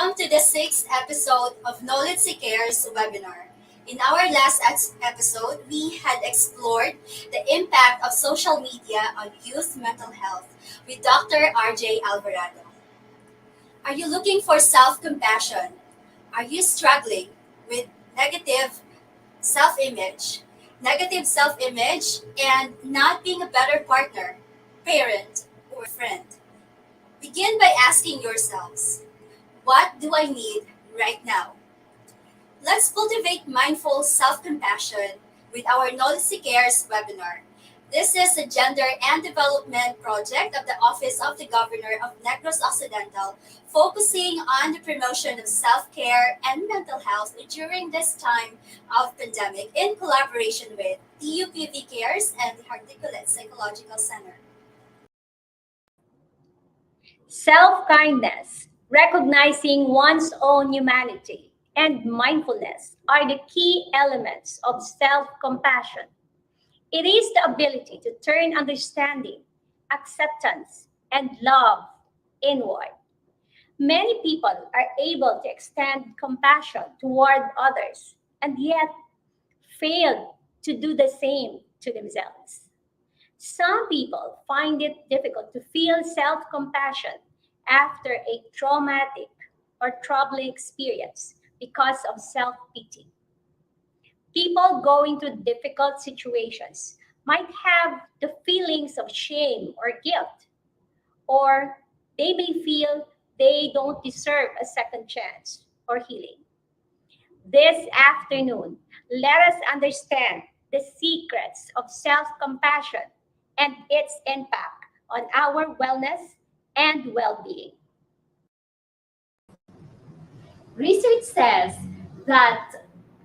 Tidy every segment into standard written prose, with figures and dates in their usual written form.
Welcome to the sixth episode of NOLITC Cares webinar. In our last episode, we had explored the impact of social media on youth mental health with Dr. RJ Alvarado. Are you looking for self-compassion? Are you struggling with self-image, negative self-image, and not being a better partner, parent, or friend? Begin by asking yourselves, what do I need right now? Let's cultivate mindful self-compassion with our NOLITC Cares webinar. This is a gender and development project of the Office of the Governor of Negros Occidental, focusing on the promotion of self-care and mental health during this time of pandemic in collaboration with NOLITC Cares and the Hearticulate Psychological Center. Self-kindness, recognizing one's own humanity, and mindfulness are the key elements of self-compassion. It is the ability to turn understanding, acceptance, and love inward. Many people are able to extend compassion toward others and yet fail to do the same to themselves. Some people find it difficult to feel self-compassion after a traumatic or troubling experience because of self-pity. People going through difficult situations might have the feelings of shame or guilt, or they may feel they don't deserve a second chance or healing. This afternoon, let us understand the secrets of self-compassion and its impact on our wellness and well-being. Research says that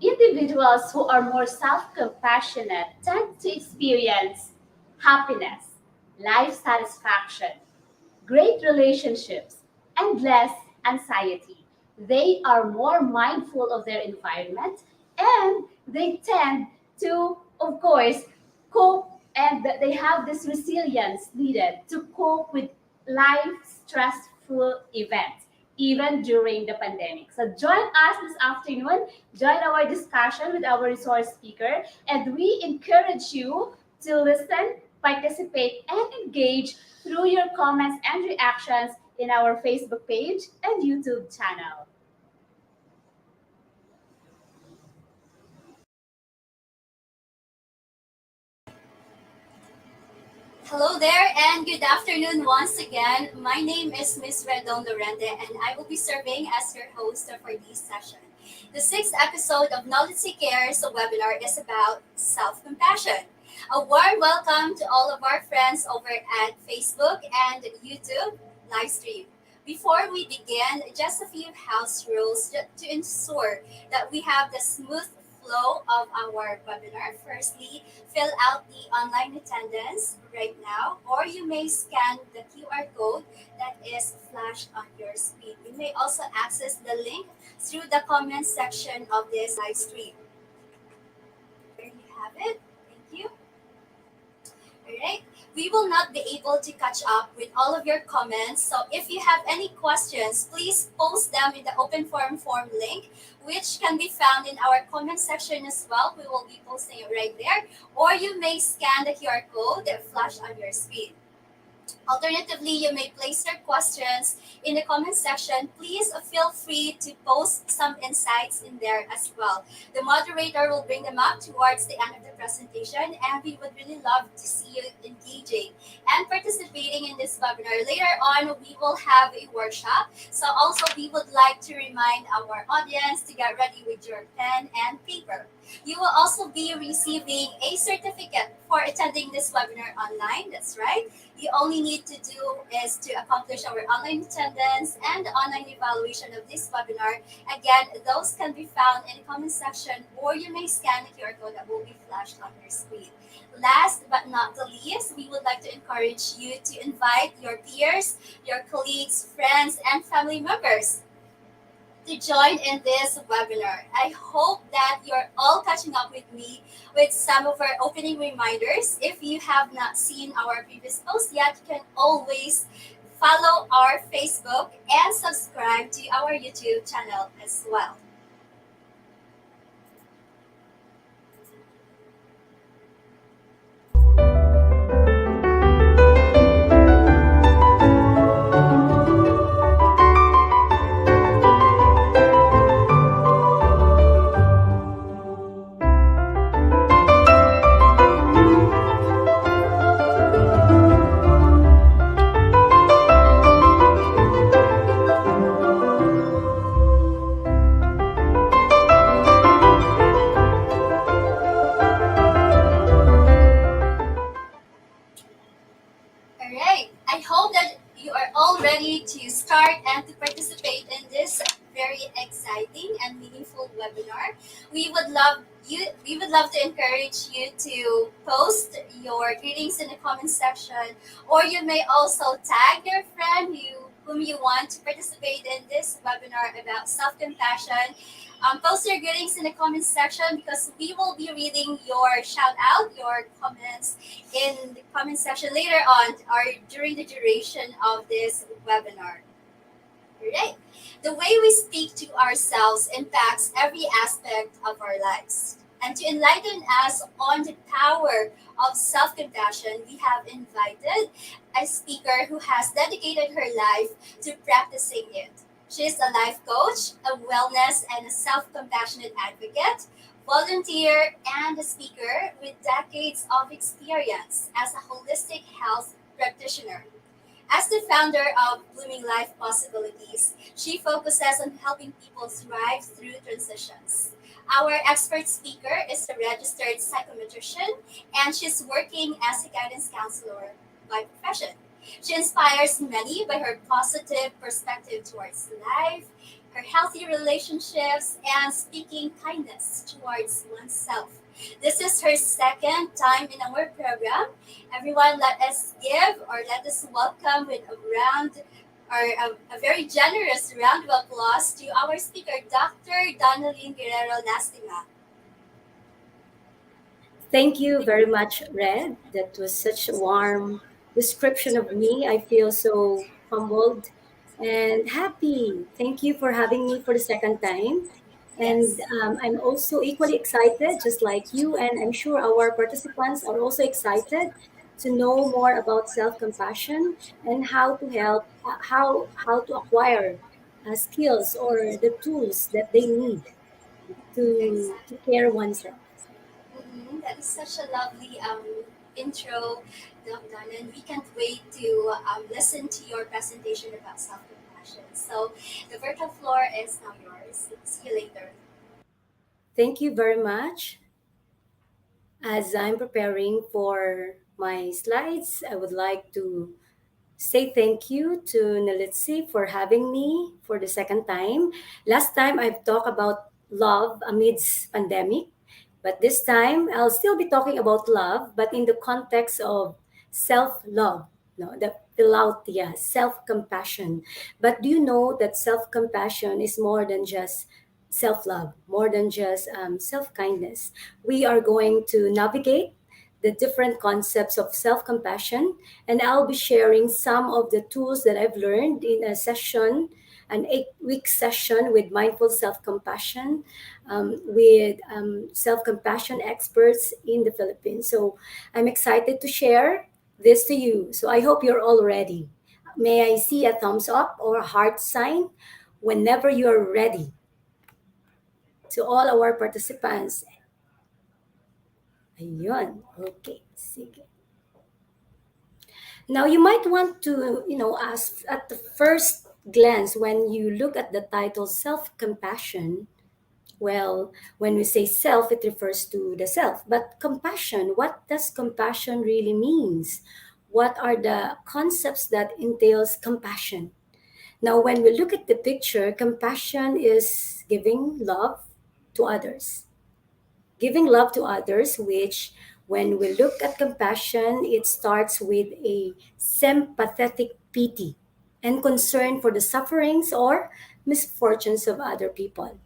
individuals who are more self-compassionate tend to experience happiness, life satisfaction, great relationships, and less anxiety. They are more mindful of their environment and they tend to, of course, cope, and they have this resilience needed to cope with life stressful events even during the pandemic. So join us this afternoon, join our discussion with our resource speaker, and we encourage you to listen, participate, and engage through your comments and reactions in our Facebook page and YouTube channel. Hello there and good afternoon once again. My name is Ms. Redon Lorende and I will be serving as your host for this session. The sixth episode of NOLITC Cares webinar is about self-compassion. A warm welcome to all of our friends over at Facebook and YouTube live stream. Before we begin, just a few house rules to ensure that we have the smooth flow of our webinar. Firstly, fill out the online attendance right now, or you may scan the QR code that is flashed on your screen. You may also access the link through the comments section of this live stream. There you have it. Thank you. Alright, we will not be able to catch up with all of your comments. So if you have any questions, please post them in the open forum form link, which can be found in our comment section as well. We will be posting it right there. Or you may scan the QR code that flashed on your screen. Alternatively, you may place your questions in the comment section. Please feel free to post some insights in there as well. The moderator will bring them up towards the end of the presentation, and we would really love to see you engaging and participating in this webinar. Later on, we will have a workshop. So also, we would like to remind our audience to get ready with your pen and paper. You will also be receiving a certificate for attending this webinar online. That's right. You only need to do is to accomplish our online attendance and the online evaluation of this webinar. Again, those can be found in the comment section, or you may scan the QR code that will be flashed on your screen. Last but not the least, we would like to encourage you to invite your peers, your colleagues, friends, and family members to join in this webinar. I hope that you're all catching up with me with some of our opening reminders. If you have not seen our previous post yet, you can always follow our Facebook, and subscribe to our YouTube channel as well. All right. I hope that you are all ready to start and to participate in this very exciting and meaningful webinar. We would love to encourage you to post your greetings in the comment section, or you may also tag your friend whom you want to participate in this webinar about self-compassion. Post your greetings in the comment section because we will be reading your shout out, your comments in the comment section later on or during the duration of this webinar. Right? The way we speak to ourselves impacts every aspect of our lives. And to enlighten us on the power of self compassion, we have invited a speaker who has dedicated her life to practicing it. She is a life coach, a wellness and a self compassionate advocate, volunteer, and a speaker with decades of experience as a holistic health practitioner. As the founder of Blooming Life Possibilities, she focuses on helping people thrive through transitions. Our expert speaker is a registered psychometrician, and she's working as a guidance counselor by profession. She inspires many by her positive perspective towards life, her healthy relationships, and speaking kindness towards oneself. This is her second time in our program. Everyone, let us give or let us welcome with a round or a very generous round of applause to our speaker, Dr. Donalyn Guerrero Lastima. Thank you very much, Red. That was such a warm description of me. I feel so humbled and happy. Thank you for having me for the second time. And Yes. I'm also equally excited, just like you, and I'm sure our participants are also excited to know more about self-compassion and how to help, how to acquire skills or the tools that they need to Exactly. care oneself. That is such a lovely intro, Donna, and we can't wait to listen to your presentation about self compassion. So, the virtual floor is now yours. See you later. Thank you very much. As I'm preparing for my slides, I would like to say thank you to NOLITC for having me for the second time. Last time I've talked about love amidst pandemic, but this time I'll still be talking about love, but in the context of self-love, no, the Philautia, self-compassion. But do you know that self-compassion is more than just self-love, more than just self-kindness? We are going to navigate the different concepts of self-compassion, and I'll be sharing some of the tools that I've learned in a session, an 8-week session with mindful self-compassion, with self-compassion experts in the Philippines. So I'm excited to share this to you. So I hope you're all ready. May I see a thumbs up or a heart sign whenever you're ready? To all our participants. Ayun. Okay. Sige. Now, you might want to, ask at the first glance when you look at the title self compassion. Well, when we say self, it refers to the self. But compassion, what does compassion really means? What are the concepts that entails compassion? Now, when we look at the picture, compassion is giving love to others, giving love to others, which when we look at compassion, it starts with a sympathetic pity and concern for the sufferings or misfortunes of other people.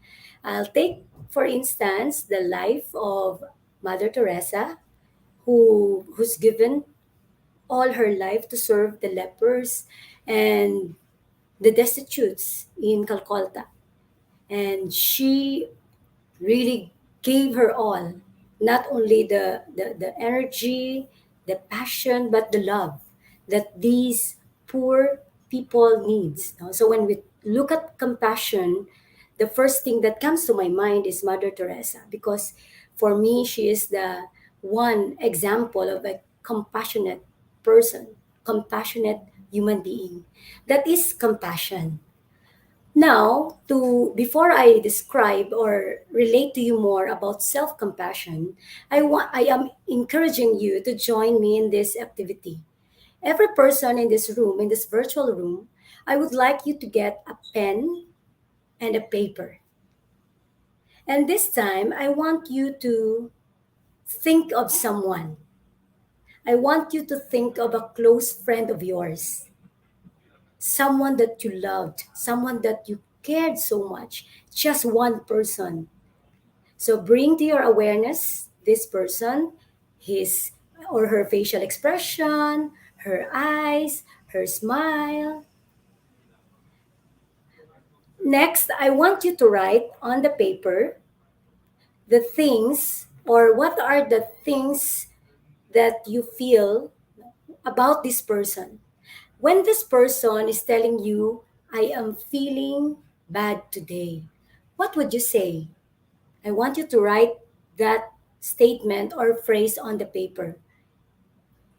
I'll take, for instance, the life of Mother Teresa, who's given all her life to serve the lepers and the destitutes in Calcutta. And she really gave her all, not only the energy, the passion, but the love that these poor people needs. No? So when we look at compassion, the first thing that comes to my mind is Mother Teresa, because for me she is the one example of a compassionate person, compassionate human being. That is compassion. Now, to before I describe or relate to you more about self-compassion, I am encouraging you to join me in this activity. Every person in this room, in this virtual room, I would like you to get a pen and a paper. And this time, I want you to think of someone. I want you to think of a close friend of yours, someone that you loved, someone that you cared so much, just one person. So bring to your awareness this person, his or her facial expression, her eyes, her smile. Next, I want you to write on the paper the things or what are the things that you feel about this person. When this person is telling you, I am feeling bad today, what would you say? I want you to write that statement or phrase on the paper.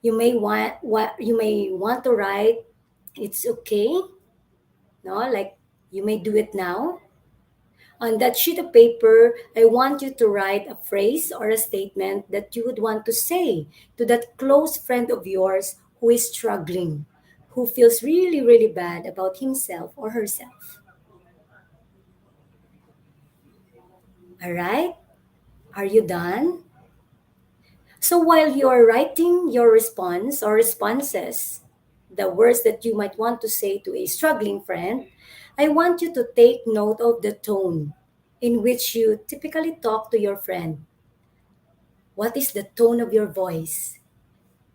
You may want to write, it's okay, no, like you may do it now. On that sheet of paper, I want you to write a phrase or a statement that you would want to say to that close friend of yours who is struggling, who feels really, really bad about himself or herself. All right? Are you done? So while you're writing your response or responses, the words that you might want to say to a struggling friend, I want you to take note of the tone in which you typically talk to your friend. What is the tone of your voice?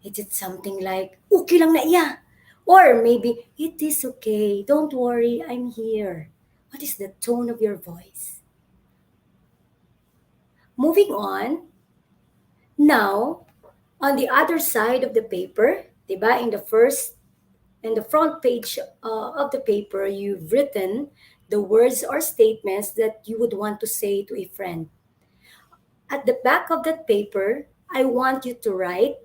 Is it something like, okay lang na iya? Or maybe, it is okay, don't worry, I'm here. What is the tone of your voice? Moving on, now, on the other side of the paper, diba, in the front page of the paper, you've written the words or statements that you would want to say to a friend. At the back of that paper, I want you to write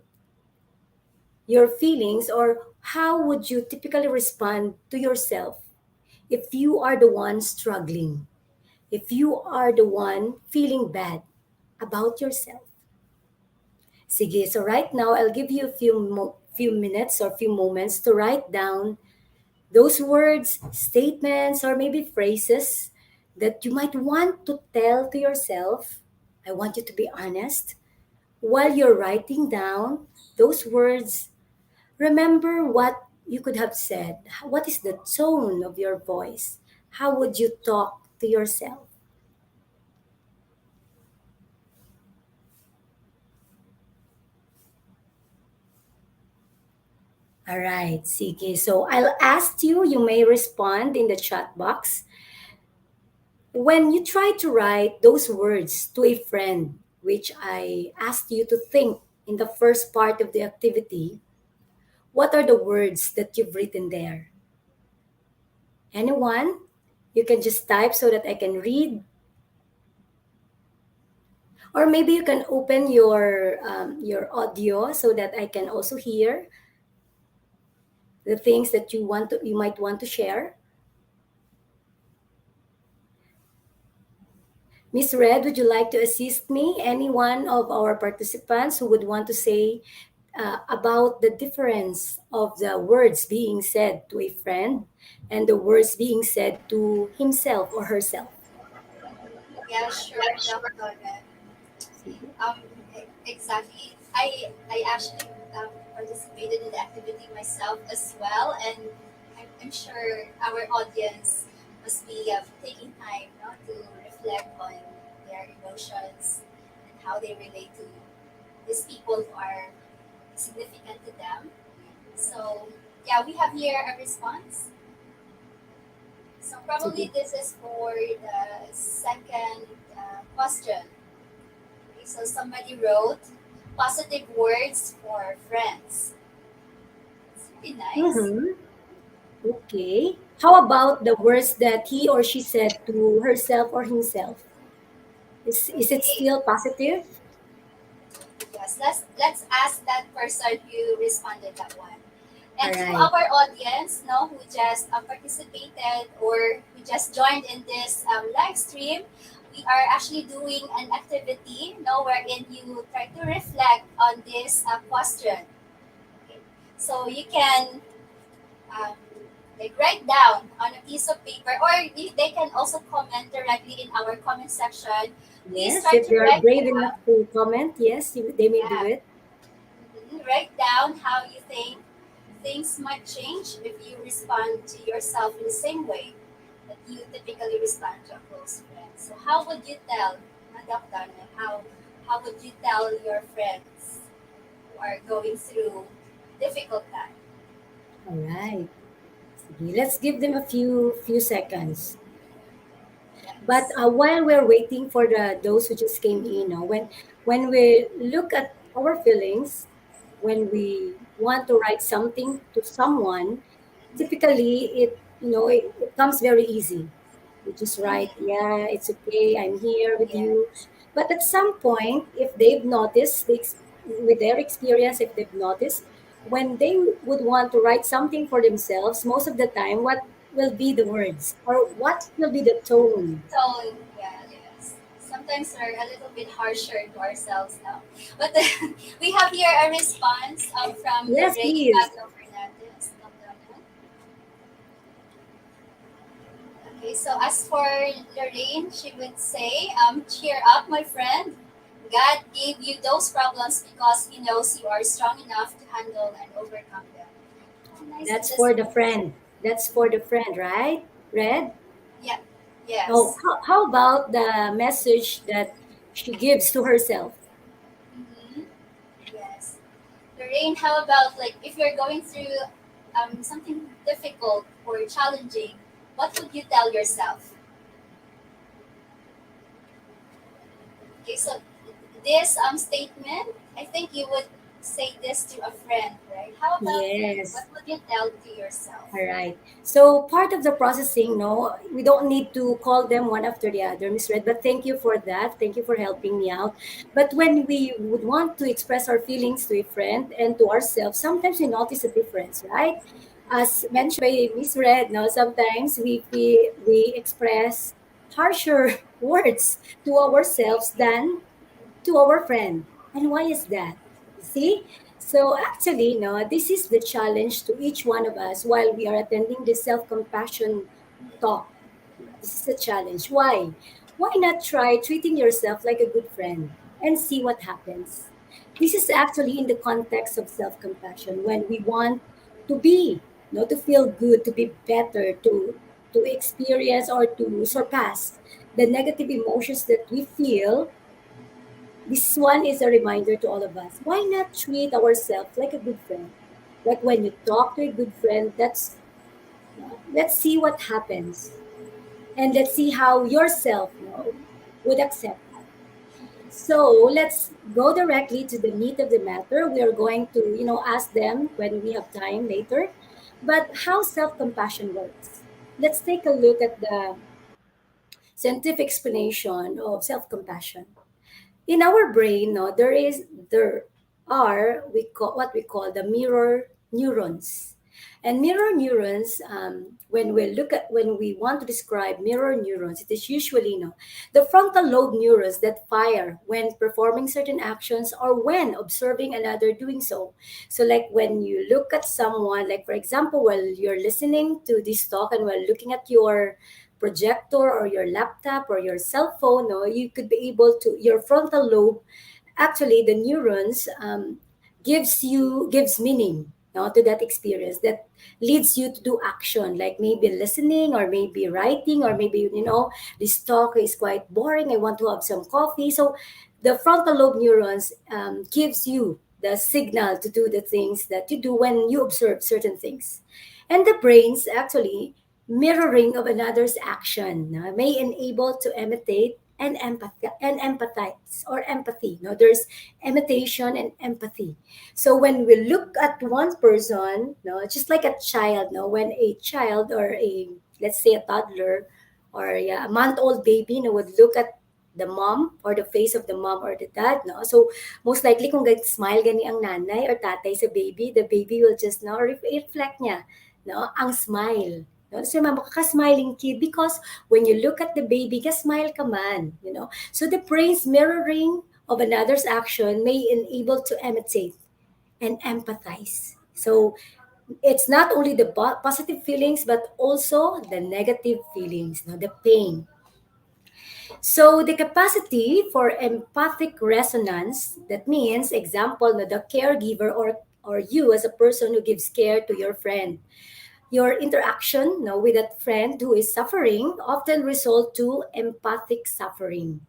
your feelings or how would you typically respond to yourself if you are the one struggling, if you are the one feeling bad about yourself. Sige, so right now I'll give you a few minutes or few moments to write down those words, statements, or maybe phrases that you might want to tell to yourself. I want you to be honest. While you're writing down those words, remember what you could have said. What is the tone of your voice? How would you talk to yourself? All right, sige. So I'll ask you, you may respond in the chat box. When you try to write those words to a friend, which I asked you to think in the first part of the activity, what are the words that you've written there? Anyone? You can just type so that I can read. Or maybe you can open your audio so that I can also hear the things that you might want to share. Miss Red, would you like to assist me? Any one of our participants who would want to say about the difference of the words being said to a friend and the words being said to himself or herself? Yeah, sure, Doc Donna. Um, exactly. I actually participated in the activity myself as well, and I'm sure our audience must be taking time, to reflect on their emotions and how they relate to these people who are significant to them. So Yeah, we have here a response. So Sige. probably this is for the second question. Okay, so somebody wrote positive words for friends. It's pretty nice. Mm-hmm. Okay. How about the words that he or she said to herself or himself? Is it Okay. still positive? Yes, let's ask that person who responded that one. All And to right. our audience, no, who just participated or who just joined in this live stream, we are actually doing an activity, no, wherein you try to reflect on this question. Okay. So you can um, like write down on a piece of paper, or they can also comment directly in our comment section. Please Yes, try if to they are write brave down, enough to comment, yes, they may do yeah, it. write down how you think things might change if you respond to yourself in the same way that you typically respond to a close friend. So how would you tell, Dr. How would you tell your friends who are going through difficult time? All right. Sige, let's give them a few seconds. But Yes. while we're waiting for the those who just came in, no, when we look at our feelings, when we want to write something to someone, typically it comes very easy. We just write, Mhm. yeah, it's okay, I'm here with you. Yes. But at some point, if they've noticed, with their experience, if they've noticed, when they would want to write something for themselves, most of the time, what will be the words or what will be the tone? Tone, yeah, yes. Sometimes we're a little bit harsher to ourselves now. But we have here a response from Yes, Lorraine please. Magno Fernandez. Okay, so as for Lorraine, she would say, cheer up, my friend. God gave you those problems because He knows you are strong enough to handle and overcome them. Oh, nice to That's for listen. the friend. That's for the friend, right? Red? Yeah, Oh, yes. how about the message that she gives to herself? Mm-hmm. Yes. Lorraine, how about like if you're going through something difficult or challenging, what would you tell yourself? Okay, so this statement, I think you would say this to a friend, right? How about you? What Yes. would you tell to yourself? All right. So part of the processing, no, we don't need to call them one after the other, Miss Red. But thank you for that. Thank you for helping me out. But when we would want to express our feelings to a friend and to ourselves, sometimes we notice a difference, right? As mentioned by Miss Red, no, sometimes we express harsher words to ourselves than to our friend. And why is that? You see? So actually, no, this is the challenge to each one of us while we are attending the self-compassion talk. This is a challenge. Why? Why not try treating yourself like a good friend and see what happens? This is actually in the context of self-compassion when we want to be, to feel good, to be better, to experience or to surpass the negative emotions that we feel. This one is a reminder to all of us. Why not treat ourselves like a good friend? Like when you talk to a good friend, let's see what happens, and let's see how yourself would accept that. So let's go directly to the meat of the matter. We are going to ask them when we have time later. But how self-compassion works? Let's take a look at the scientific explanation of self-compassion. In our brain, no, there are what we call the mirror neurons. And mirror neurons, when we want to describe mirror neurons, it is usually the frontal lobe neurons that fire when performing certain actions or when observing another doing so. So like when you look at someone, like for example, while you're listening to this talk and while looking at your projector or your laptop or your cell phone, no, you could be able to your frontal lobe, actually the neurons, gives meaning, to that experience that leads you to do action, like maybe listening or maybe writing or maybe this talk is quite boring, I want to have some coffee. So the frontal lobe neurons gives you the signal to do the things that you do when you observe certain things. And the brain's actually mirroring of another's action may enable to imitate and empathize or empathy. No, there's imitation and empathy. So when we look at one person, no, just like a child, no, when a child or a, let's say, a toddler or, yeah, a month-old baby, no, would look at the mom or the face of the mom or the dad, no. So most likely kung smile gani ang nanay or tatay sa baby, the baby will just now reflect niya, no, ang smile. No? So makaka-smiling kid because when you look at the baby, smile ka man, you know. So the brain's mirroring of another's action may enable to imitate and empathize. So it's not only the positive feelings but also the negative feelings, no, the pain. So the capacity for empathic resonance, that means, example, no, the caregiver or you as a person who gives care to your friend. Your interaction, no, with that friend who is suffering often result to empathic suffering.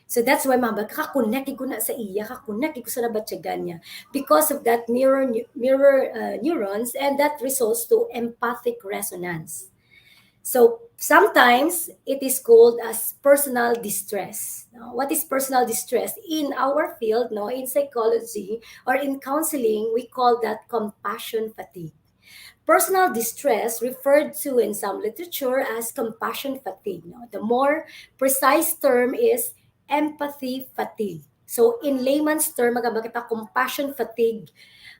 So that's why mama, kakakonect ko na sa iya, kakakonect ko sa nabatyagan niya. Because of that mirror neurons, and that results to empathic resonance. So sometimes it is called as personal distress. Now, what is personal distress? In our field, no, in psychology or in counseling, we call that compassion fatigue. Personal distress, referred to in some literature as compassion fatigue. No? The more precise term is empathy fatigue. So in layman's term, magkita compassion fatigue.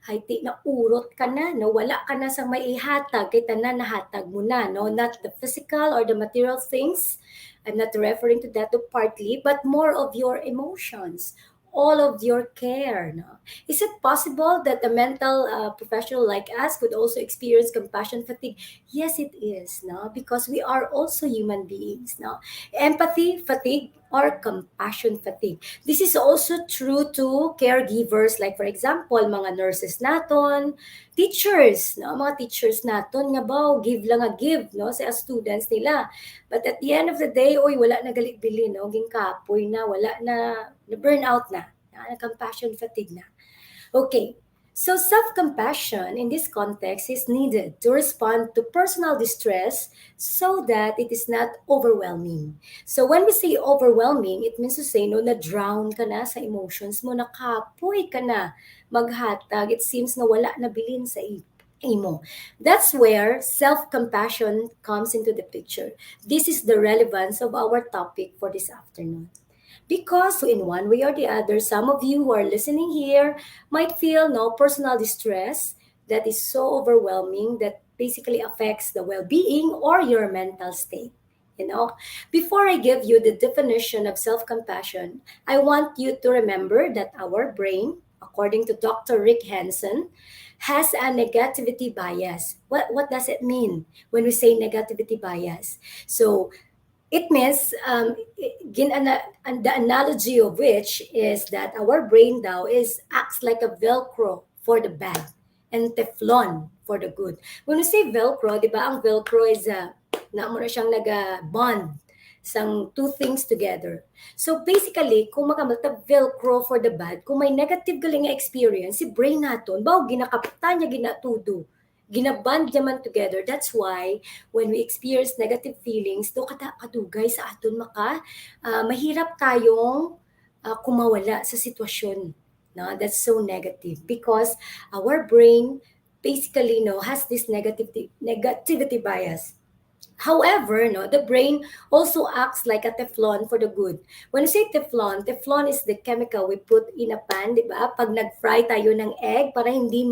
Ay, na urot ka na, no? Wala ka na sa may ihatag, kay tanan nahatag mo na, no? Not the physical or the material things. I'm not referring to that to partly, but more of your emotions, all of your care. No? Is it possible that a mental professional like us could also experience compassion fatigue? Yes, it is, no? Because we are also human beings. No? Empathy fatigue or compassion fatigue. This is also true to caregivers, like for example, mga nurses naton, teachers, no? Mga teachers naton nga ba, give lang a give, no? Sa students nila. But at the end of the day, oy, wala na galit bilin, no? Ging kapoy na, wala na burnout na, compassion fatigue na. Okay, so self-compassion in this context is needed to respond to personal distress so that it is not overwhelming. So when we say overwhelming, it means to say, no, na-drown ka na sa emotions mo, nakapoy ka na, maghatag, it seems na wala na bilin sa imo. That's where self-compassion comes into the picture. This is the relevance of our topic for this afternoon. Because in one way or the other, some of you who are listening here might feel no personal distress that is so overwhelming that basically affects the well-being or your mental state. You know, before I give you the definition of self-compassion, I want you to remember that our brain, according to Dr. Rick Hansen, has a negativity bias. What does it mean when we say negativity bias? So it means the analogy of which is that our brain now acts like a Velcro for the bad and Teflon for the good. When we say Velcro, di ba, ang Velcro is na mo na siyang nag-bond sang two things together. So basically, kung makamata Velcro for the bad, kung may negative galing experience, si brain naton, bao ginakapta niya ginatudo, ginaband naman together. That's why when we experience negative feelings, do kadugay sa aton mahirap tayong kumawala sa sitwasyon. No, that's so negative because our brain basically has this negativity bias. However, no, the brain also acts like a Teflon for the good. When you say Teflon, Teflon is the chemical we put in a pan, di ba? Pag nag-fry tayo ng egg para hindi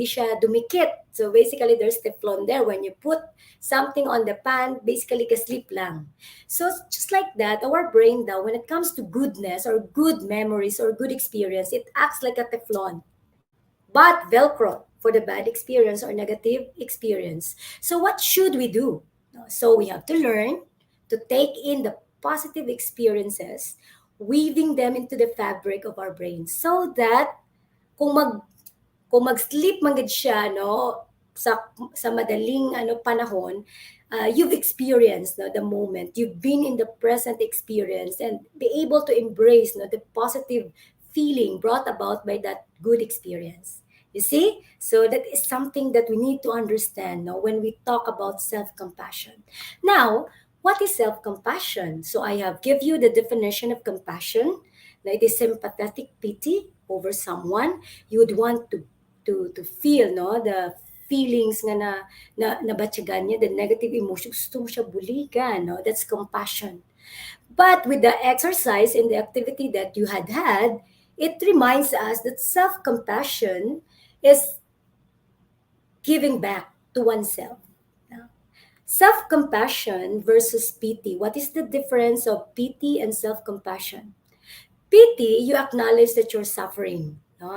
siya dumikit. So basically, there's Teflon there. When you put something on the pan, basically ka-sleep lang. So just like that, our brain now, when it comes to goodness or good memories or good experience, it acts like a Teflon. But Velcro for the bad experience or negative experience. So what should we do? So we have to learn to take in the positive experiences, weaving them into the fabric of our brain so that kung mag-sleep man gid siya sa madaling panahon, you've experienced the moment, you've been in the present experience and be able to embrace the positive feeling brought about by that good experience. You see? So that is something that we need to understand, no, when we talk about self-compassion. Now, what is self-compassion? So I have give you the definition of compassion. Now, it is sympathetic pity over someone. You would want to feel, no, the feelings nga nabatyagan niya, the negative emotions, gusto mo siya buligan, no? That's compassion. But with the exercise and the activity that you had, it reminds us that self-compassion is giving back to oneself. Self-compassion versus pity. What is the difference of pity and self-compassion? Pity, you acknowledge that you're suffering. No,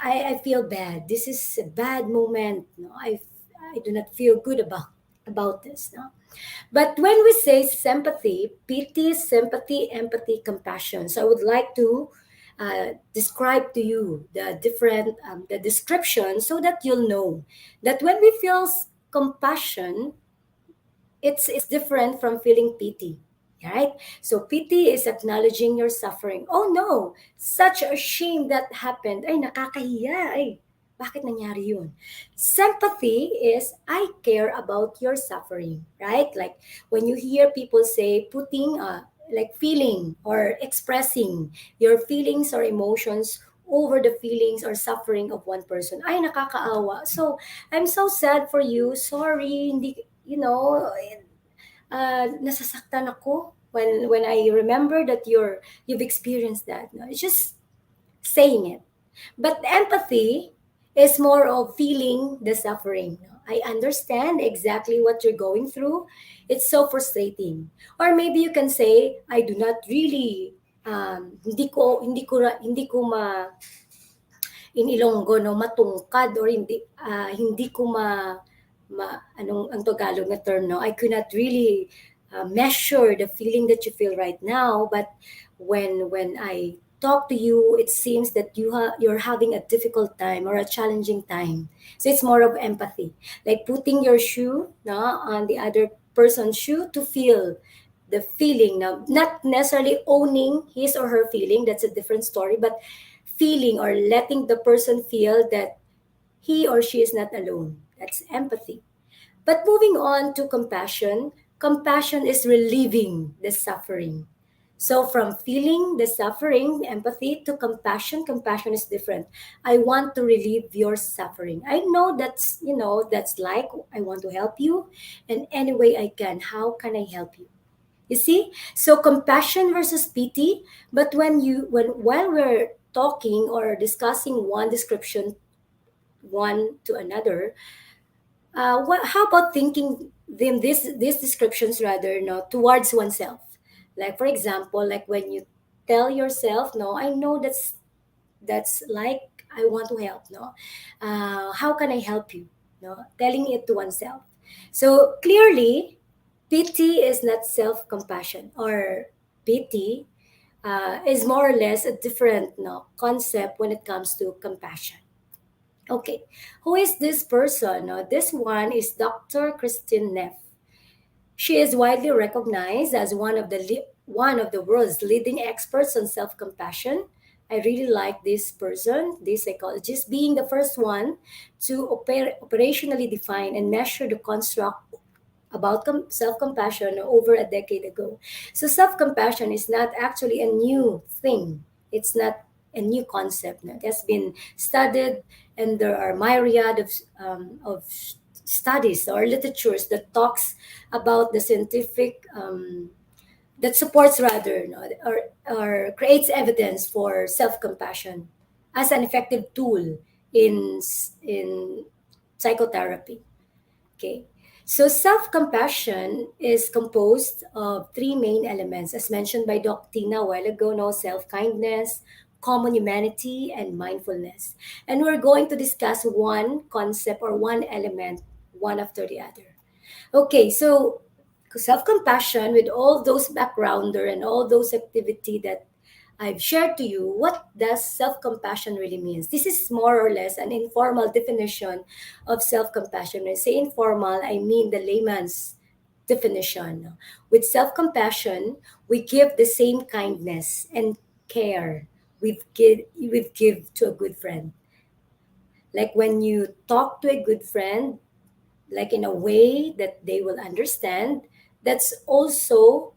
I feel bad. This is a bad moment. No, I do not feel good about this. No? But when we say sympathy, pity, sympathy, empathy, compassion. So I would like to describe to you the different the description so that you'll know that when we feel compassion, it's different from feeling pity. Right? So pity is acknowledging your suffering. Oh no, such a shame that happened. Ay, nakakahiya. Ay, bakit nangyari yun? Sympathy is I care about your suffering, right? Like when you hear people say putting like feeling or expressing your feelings or emotions over the feelings or suffering of one person. Ay, nakakaawa. So, I'm so sad for you. Sorry, hindi, nasasaktan ako when I remember that you've experienced that. No? It's just saying it. But empathy is more of feeling the suffering. No? I understand exactly what you're going through. It's so frustrating. Or maybe you can say, I do not really hindi ko in Ilonggo no matungkad or hindi ko anong ang Tagalog na term, no, I could not really measure the feeling that you feel right now, but when I talk to you, it seems that you're having a difficult time or a challenging time. So it's more of empathy, like putting your shoe, no, on the other person's shoe to feel the feeling. Now, not necessarily owning his or her feeling, that's a different story, but feeling or letting the person feel that he or she is not alone. That's empathy. But moving on to compassion, compassion is relieving the suffering. So from feeling the suffering, empathy, to compassion, compassion is different. I want to relieve your suffering. I know that's like I want to help you in any way I can. How can I help you? You see? So compassion versus pity, but when while we're talking or discussing one description one to another, how about thinking them these descriptions rather, no, towards oneself? Like for example, like when you tell yourself, no, I know that's like I want to help, no. How can I help you? No, telling it to oneself. So clearly, pity is not self-compassion, or pity is more or less a different, no, concept when it comes to compassion. Okay, who is this person? This one is Dr. Christine Neff. She is widely recognized as one of the world's leading experts on self-compassion. I really like this person, this psychologist, being the first one to operationally define and measure the construct about self-compassion over a decade ago. So self-compassion is not actually a new thing. It's not a new concept. No? It has been studied, and there are myriad of studies or literatures that talks about the scientific that supports rather, no, or creates evidence for self-compassion as an effective tool in psychotherapy. Okay. So self-compassion is composed of three main elements, as mentioned by Doc Tina a while ago, no, self-kindness, common humanity, and mindfulness. And we're going to discuss one concept or one element, one after the other. Okay, so self-compassion with all those backgrounder and all those activity that I've shared to you, what does self-compassion really means? This is more or less an informal definition of self-compassion. When I say informal, I mean the layman's definition. With self-compassion, we give the same kindness and care we've give to a good friend. Like when you talk to a good friend, like in a way that they will understand, that's also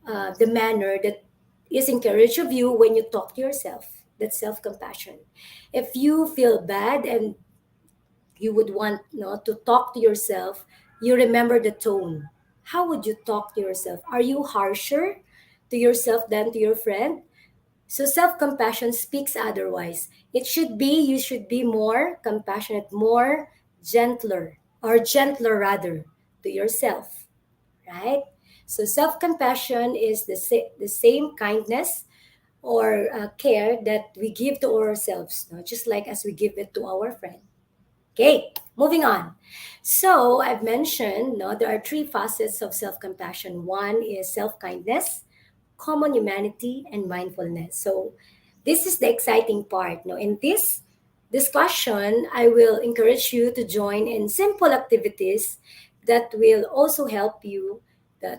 the manner that is encouraged of you when you talk to yourself. That's self-compassion. If you feel bad and you would want, to talk to yourself, you remember the tone. How would you talk to yourself? Are you harsher to yourself than to your friend? So self-compassion speaks otherwise. You should be more compassionate, more gentler rather, to yourself, right? So self-compassion is the same kindness or care that we give to ourselves, no? Just like as we give it to our friend. Okay, moving on. So I've mentioned, no, there are three facets of self-compassion. One is self-kindness, common humanity, and mindfulness. So this is the exciting part. No, in this discussion, I will encourage you to join in simple activities that will also help you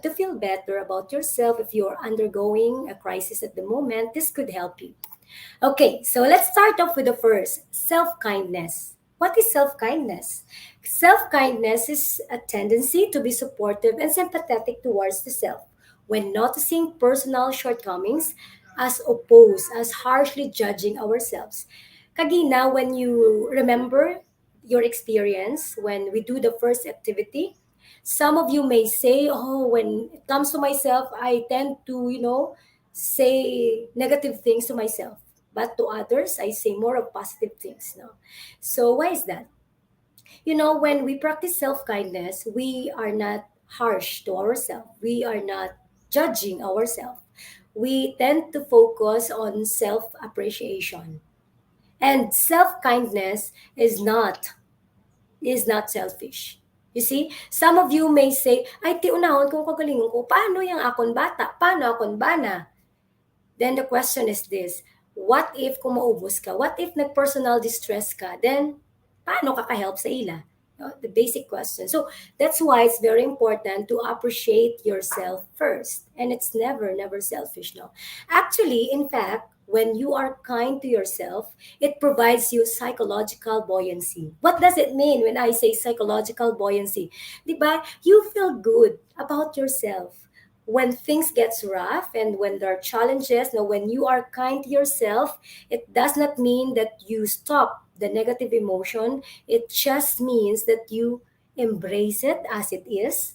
to feel better about yourself. If you're undergoing a crisis at the moment, this could help you. Okay, so let's start off with the first self kindness. What is self kindness? Self kindness is a tendency to be supportive and sympathetic towards the self when noticing personal shortcomings as opposed as harshly judging ourselves. Kagina, when you remember your experience when we do the first activity, some of you may say, oh, when it comes to myself, I tend to, say negative things to myself. But to others, I say more of positive things. No? So why is that? When we practice self-kindness, we are not harsh to ourselves. We are not judging ourselves. We tend to focus on self-appreciation. And self-kindness is not selfish. You see, some of you may say, ay, ti unahon kung kagalingon ko, paano yung akon bata? Paano akon bana? Then the question is this, what if kung maubos ka? What if nag-personal distress ka? Then, paano ka ka-help sa ila? No? The basic question. So, that's why it's very important to appreciate yourself first. And it's never, never selfish, no? Actually, in fact, when you are kind to yourself, it provides you psychological buoyancy. What does it mean when I say psychological buoyancy? Diba? You feel good about yourself when things gets rough and when there are challenges. Now when you are kind to yourself, it does not mean that you stop the negative emotion. It just means that you embrace it as it is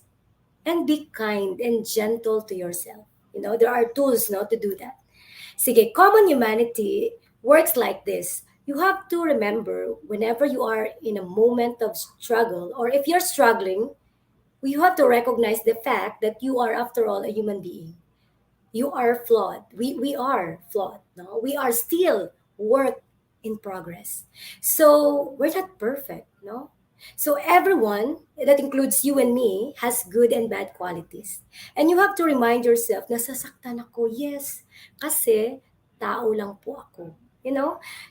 and be kind and gentle to yourself. There are tools now to do that. Sige, common humanity works like this. You have to remember whenever you are in a moment of struggle, or if you're struggling, you have to recognize the fact that you are, after all, a human being. You are flawed. We are flawed. No, we are still work in progress. So we're not perfect. No. So everyone, that includes you and me, has good and bad qualities. And you have to remind yourself, nasasaktan ako. Yes, kasi tao lang po ako.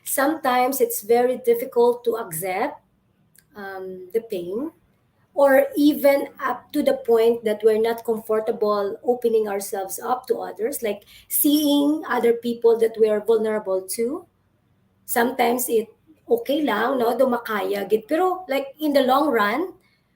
Sometimes it's very difficult to accept the pain, or even up to the point that we're not comfortable opening ourselves up to others, like seeing other people that we are vulnerable to. Sometimes it okay lang, no, dumakaya gid, pero like in the long run,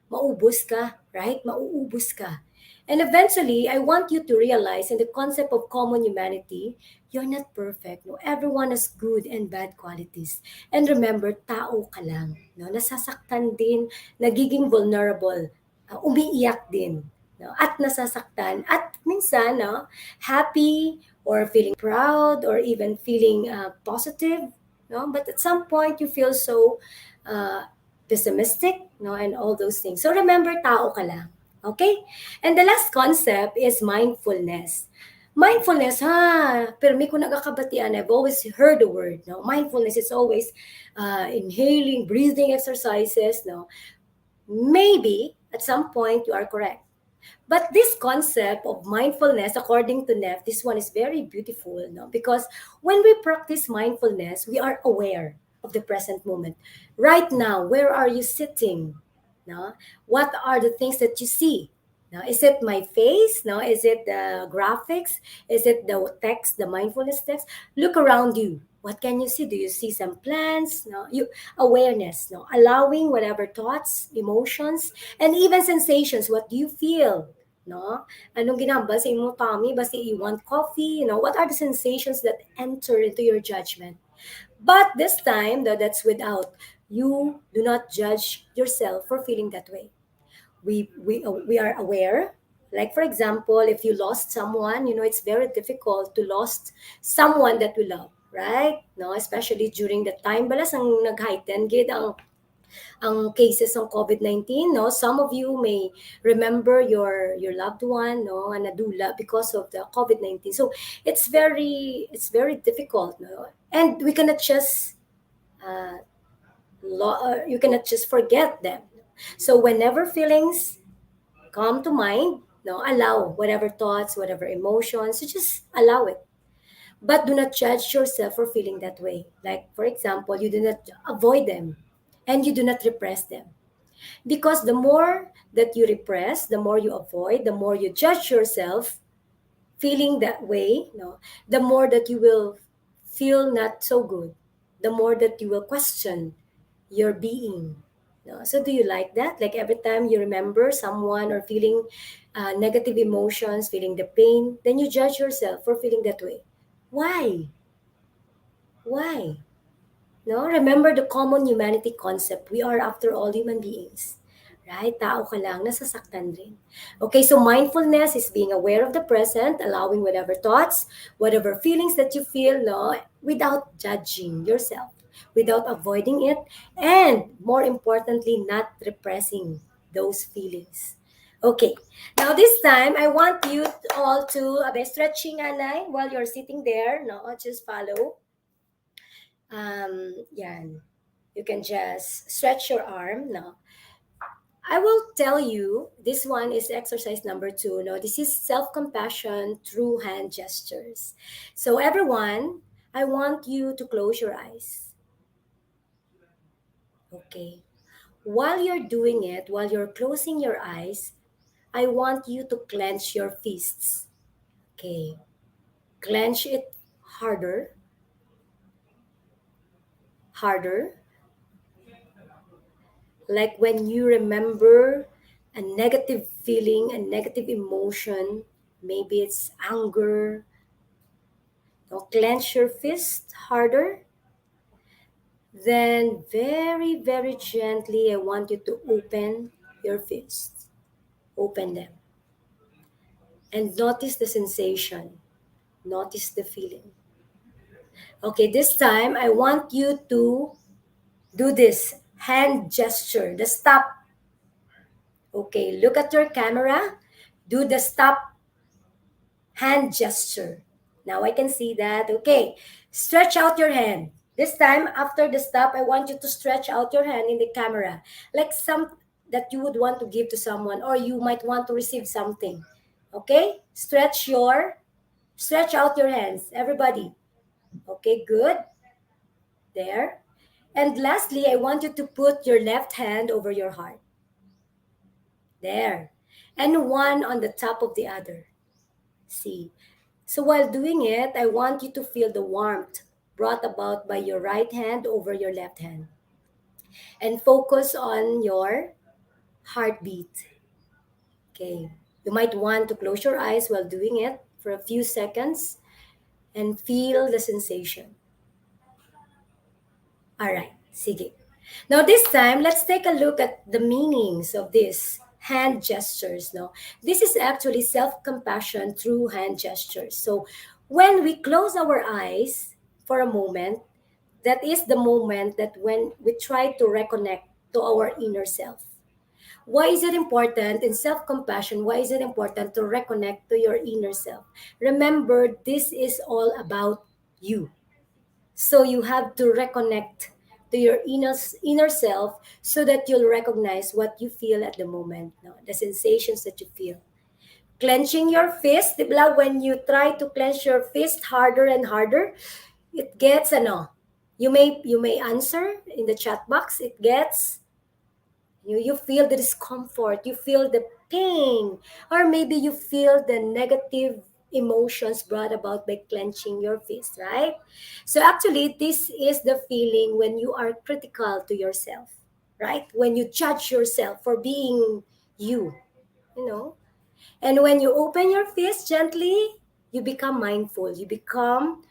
maubos ka, right? Mauubos ka. And eventually, I want you to realize in the concept of common humanity, you're not perfect. No? Everyone has good and bad qualities. And remember, tao ka lang. No? Nasasaktan din, nagiging vulnerable, umiiyak din. No? At nasasaktan. At minsan, no, happy or feeling proud or even feeling positive. No? But at some point, you feel so pessimistic, no, and all those things. So remember, tao ka lang. Okay? And the last concept is mindfulness. Mindfulness, pero may ko nagakabatian, I've always heard the word, no? Mindfulness is always inhaling, breathing exercises, no? Maybe at some point you are correct. But this concept of mindfulness, according to Neff, this one is very beautiful, no? Because when we practice mindfulness, we are aware of the present moment. Right now, where are you sitting? No? What are the things that you see? Now, is it my face? No, is it the graphics? Is it the text, the mindfulness text? Look around you. What can you see? Do you see some plants? No, you awareness. No, allowing whatever thoughts, emotions, and even sensations. What do you feel? No, anong ginamba sa imong tummy? Basta you want coffee? You know, what are the sensations that enter into your judgment? But this time, that's without you. Do not judge yourself for feeling that way. We are aware, like for example, if you lost someone, it's very difficult to lost someone that we love, right? No, especially during the time balas ang nag-heighten gid ang cases ng COVID-19. No, some of you may remember your loved one, no, and nadula because of the COVID-19. So it's very difficult, no, and we cannot just uh, you cannot just forget them. So whenever feelings come to mind, no, allow whatever thoughts, whatever emotions, you just allow it. But do not judge yourself for feeling that way. Like, for example, you do not avoid them and you do not repress them. Because the more that you repress, the more you avoid, the more you judge yourself feeling that way, no, the more that you will feel not so good, the more that you will question your being. No? So, do you like that? Like every time you remember someone or feeling negative emotions, feeling the pain, then you judge yourself for feeling that way. Why? Why? No, remember the common humanity concept. We are, after all, human beings. Right? Tao ka lang, nasasaktan rin. Okay, so mindfulness is being aware of the present, allowing whatever thoughts, whatever feelings that you feel, no, without judging yourself, without avoiding it, and more importantly, not repressing those feelings. Okay, now this time I want you all to stretching, Anay, while you're sitting there. No, just follow. Yan. You can just stretch your arm. Now, I will tell you this one is exercise number 2. No, this is self compassion through hand gestures. So, everyone, I want you to close your eyes. Okay. While you're doing it, while you're closing your eyes, I want you to clench your fists. Okay. Clench it harder, harder, like when you remember a negative feeling, a negative emotion, maybe it's anger. Now clench your fist harder. Then very, very gently, I want you to open your fists. Open them. And notice the sensation. Notice the feeling. Okay, this time I want you to do this hand gesture, the stop. Okay, look at your camera. Do the stop hand gesture. Now I can see that. Okay, stretch out your hand. This time, after the stop, I want you to stretch out your hand in the camera, like some that you would want to give to someone, or you might want to receive something. Okay, stretch out your hands, everybody. Okay, good. There. And lastly, I want you to put your left hand over your heart. There. And one on the top of the other. See. So while doing it, I want you to feel the warmth brought about by your right hand over your left hand. And focus on your heartbeat. Okay. You might want to close your eyes while doing it for a few seconds and feel the sensation. All right. Sige. Now this time, let's take a look at the meanings of these hand gestures. No, this is actually self-compassion through hand gestures. So when we close our eyes for a moment, that is the moment that when we try to reconnect to our inner self. Why is it important in self-compassion? Why is it important to reconnect to your inner self? Remember, this is all about you. So you have to reconnect to your inner self so that you'll recognize what you feel at the moment, no? The sensations that you feel. Clenching your fist, di ba? When you try to clench your fist harder and harder, it gets ano. You may answer in the chat box. It gets You feel the discomfort, you feel the pain, or maybe you feel the negative emotions brought about by clenching your fist, right? So actually, this is the feeling when you are critical to yourself, right? When you judge yourself for being you, you know. And when you open your fist gently, you become mindful. You become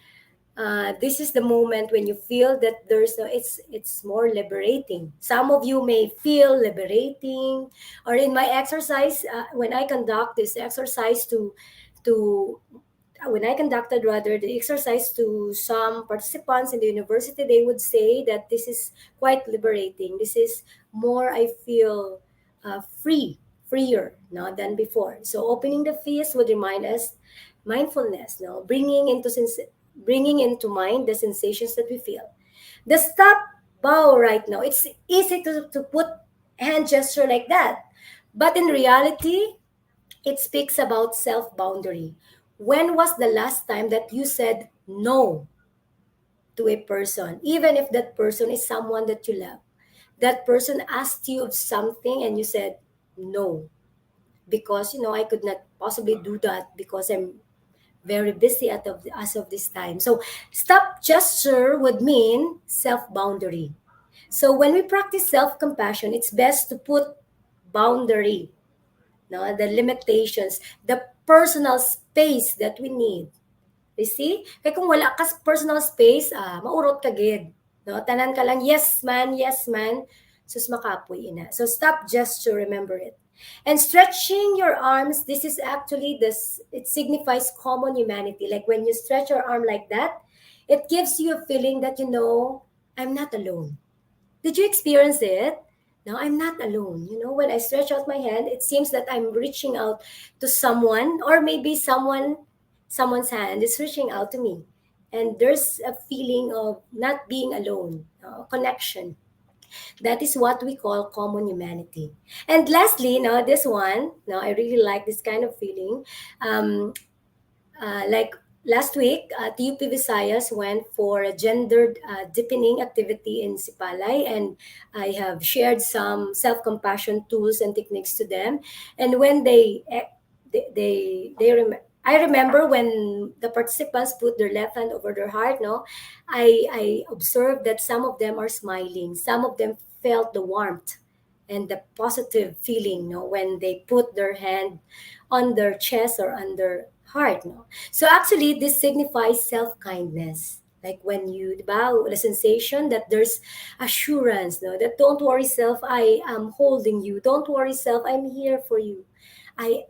this is the moment when you feel that there's no, it's more liberating. Some of you may feel liberating, or in my exercise, when I conduct this exercise to when I conducted rather the exercise to some participants in the university, they would say that this is quite liberating. This is more, I feel freer no, than before. So opening the fist would remind us mindfulness, no, bringing into mind the sensations that we feel. The stop bow right now. It's easy to put hand gesture like that, but in reality, it speaks about self boundary. When was the last time that you said no to a person, even if that person is someone that you love? That person asked you of something and you said no because I could not possibly do that because I'm very busy as of this time. So stop gesture would mean self boundary. So when we practice self compassion, it's best to put boundary, no, the limitations, the personal space that we need. You see? Kaya kung wala ka personal space, maurot ka gid. No? Tanan ka lang, yes man. Sus makapoy ina. So stop gesture, remember it. And stretching your arms, this is actually this, it signifies common humanity. Like when you stretch your arm like that, it gives you a feeling that I'm not alone. Did you experience it? No, I'm not alone. When I stretch out my hand, it seems that I'm reaching out to someone, or maybe someone's hand is reaching out to me. And there's a feeling of not being alone, connection. That is what we call common humanity. And lastly, now this one, now I really like this kind of feeling. Um, like last week, TUP Visayas went for a gendered deepening activity in Sipalay, and I have shared some self-compassion tools and techniques to them. And when I remember when the participants put their left hand over their heart, no, I observed that some of them are smiling, some of them felt the warmth and the positive feeling, no, when they put their hand on their chest or on their heart, no. So actually, this signifies self-kindness. Like when you bow, the sensation that there's assurance, no, that don't worry, self, I am holding you. Don't worry, self, I'm here for you. I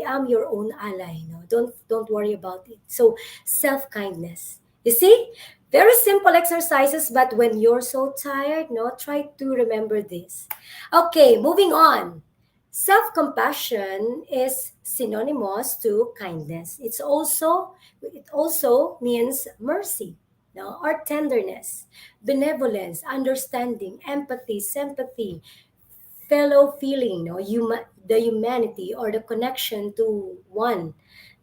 am your own ally. No, don't worry about it. So self-kindness. You see, very simple exercises, but when you're so tired, no, try to remember this. Okay, moving on. Self compassion is synonymous to kindness. It also means mercy, no, or tenderness, benevolence, understanding, empathy, sympathy, fellow feeling, no, the humanity or the connection to one,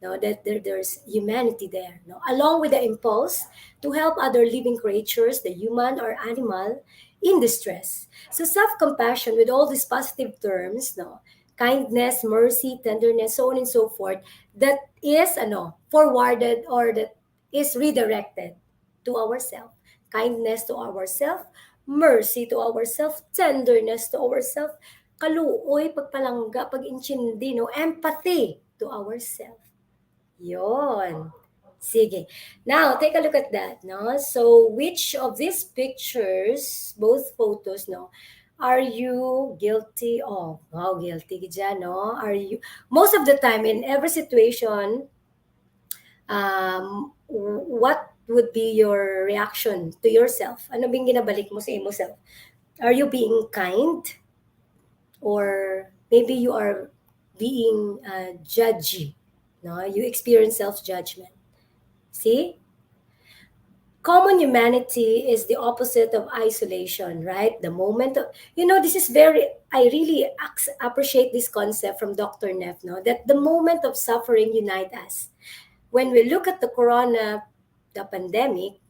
no, that there's humanity there, no, along with the impulse to help other living creatures, the human or animal, in distress. So self-compassion with all these positive terms, no, kindness, mercy, tenderness, so on and so forth, that is forwarded, or that is redirected to ourselves. Kindness to ourselves, mercy to ourselves, tenderness to ourselves, kaluoy, pagpalangga, pag-intindi, no? Empathy to ourselves. Yon. Sige. Now, take a look at that, no? So, which of these pictures, both photos, no, are you guilty of? Wow, guilty ka dyan, no? Most of the time, in every situation, what would be your reaction to yourself? Ano bing ginabalik mo sa imo self? Are you being kind? Or maybe you are being judgy? No, you experience self-judgment. See? Common humanity is the opposite of isolation, right? The moment of, this is very, I really appreciate this concept from Dr. Neff, no? That the moment of suffering unite us. When we look at the pandemic,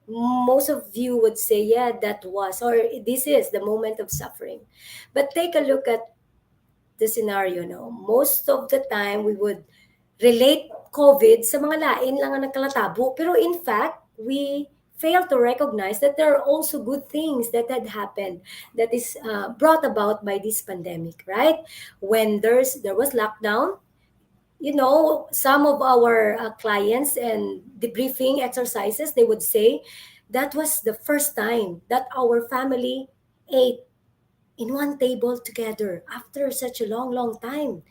Most of you would say, yeah, that was, or this is the moment of suffering. But take a look at the scenario, no? Most of the time, we would relate COVID sa mga lain lang ang nagkalatabo. Pero in fact, we fail to recognize that there are also good things that had happened that is brought about by this pandemic, right? When there was lockdown, some of our clients and debriefing exercises, they would say that was the first time that our family ate in one table together after such a long, long time.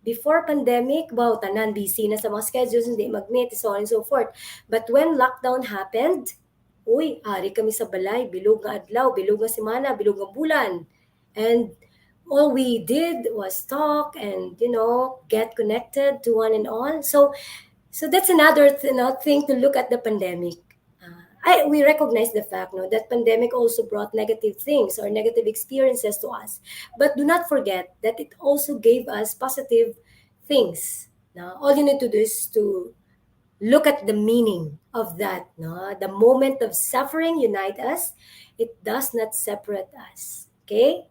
Before pandemic, wow, tanan, busy na sa mga schedules, hindi mag-meet, so on and so forth. But when lockdown happened, uy, ari kami sa balay, bilog nga adlaw, bilog nga semana, bilog nga bulan. And all we did was talk and, get connected to one and all. So that's another thing to look at the pandemic. We recognize the fact, no, that pandemic also brought negative things or negative experiences to us. But do not forget that it also gave us positive things. No? All you need to do is to look at the meaning of that. No? The moment of suffering unite us. It does not separate us. Okay?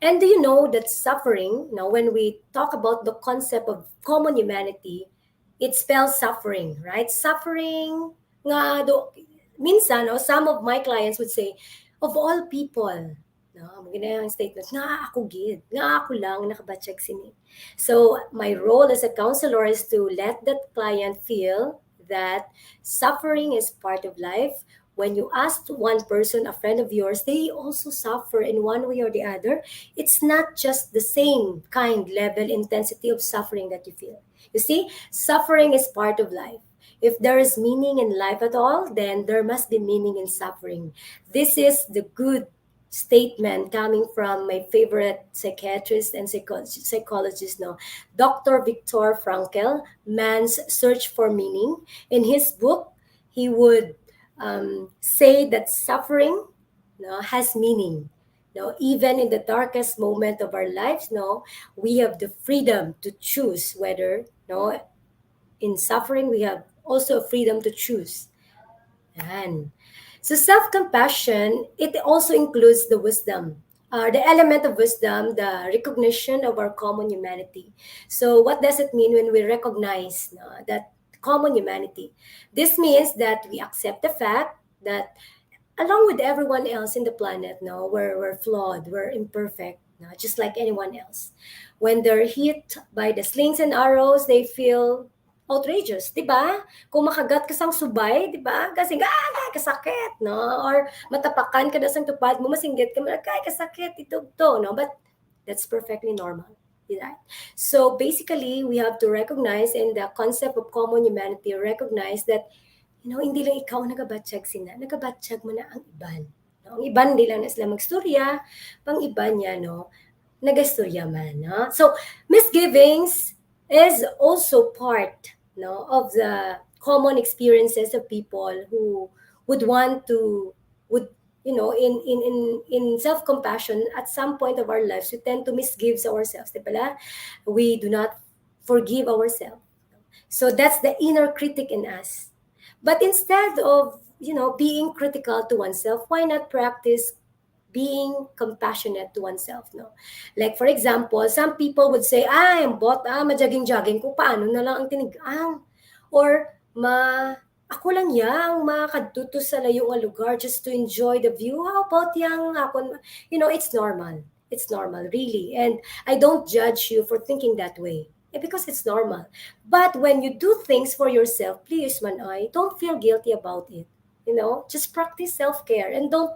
And do you know that suffering, now when we talk about the concept of common humanity, it spells suffering, right? Suffering, nga do, minsan, no, some of my clients would say, of all people, no, maganda yung statement, nga ako gid, nga ako lang nakabatsyag sini. So my role as a counselor is to let that client feel that suffering is part of life. When you ask one person, a friend of yours, they also suffer in one way or the other. It's not just the same kind, level, intensity of suffering that you feel. You see, suffering is part of life. If there is meaning in life at all, then there must be meaning in suffering. This is the good statement coming from my favorite psychiatrist and psychologist, no, Dr. Viktor Frankl, Man's Search for Meaning. In his book, he would say that suffering, no, has meaning. No, even in the darkest moment of our lives, no, we have the freedom to choose whether, no, in suffering we have also a freedom to choose. Yan. So self-compassion, it also includes the wisdom. The element of wisdom, the recognition of our common humanity. So what does it mean when we recognize, no, that common humanity? This means that we accept the fact that along with everyone else in the planet, no, we're flawed, we're imperfect, no, just like anyone else. When they're hit by the slings and arrows, they feel outrageous, di ba? Kung makagat ka sang subay, di ba? Kasi kasakit, no? Or matapakan ka na sang tupad mo, masinggit ka, kasakit, ito, no? But that's perfectly normal. Right? So basically, we have to recognize in the concept of common humanity, recognize that, hindi lang ikaw nagabatsyag sina, nagabatsyag mo na ang iban. No? Ang iban, hindi lang na sila magstorya, pang iban niya, no? Nagastorya man, no? So, misgivings is also part, no, of the common experiences of people who would want to, would, in self-compassion, at some point of our lives, we tend to misgive ourselves, di ba? We do not forgive ourselves. So that's the inner critic in us. But instead of, being critical to oneself, why not practice being compassionate to oneself, no? Like, for example, some people would say, I'm bot, majaging-jaging ko, paano na lang ang tinigang? Or, ako lang yang makadto sa layong nga lugar just to enjoy the view. How about yang ako? It's normal. It's normal, really. And I don't judge you for thinking that way. Because it's normal. But when you do things for yourself, please, don't feel guilty about it. Just practice self-care and don't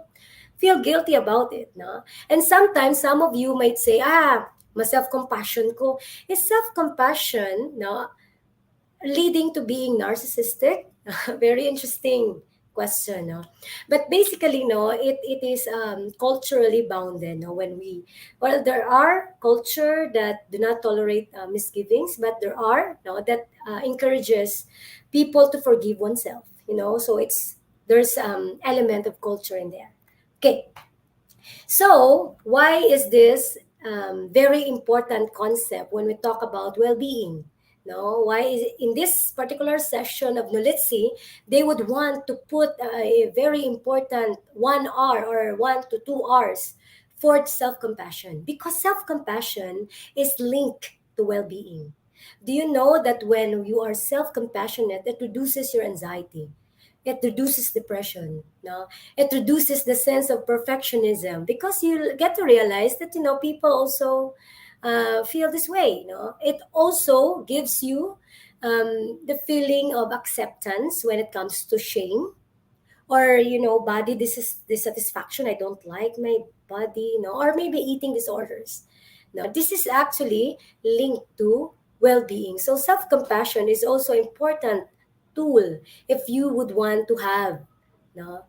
feel guilty about it. No? And sometimes some of you might say, ma-self-compassion ko. Is self-compassion, no, leading to being narcissistic? Very interesting question, no? But basically, no, it is culturally bounded, no? There are culture that do not tolerate misgivings, but there are, no, that encourages people to forgive oneself, so there's element of culture in there. Okay, so why is this very important concept when we talk about well-being? No, why is in this particular session of NOLITC, they would want to put a very important 1 hour or 1 to 2 hours for self-compassion because self-compassion is linked to well-being. Do you know that when you are self-compassionate, it reduces your anxiety? It reduces depression. No, it reduces the sense of perfectionism because you get to realize that people also feel this way. It also gives you the feeling of acceptance when it comes to shame or body dissatisfaction. I don't like my body, or maybe eating disorders. This is actually linked to well-being. So self-compassion is also important tool if you would want to have no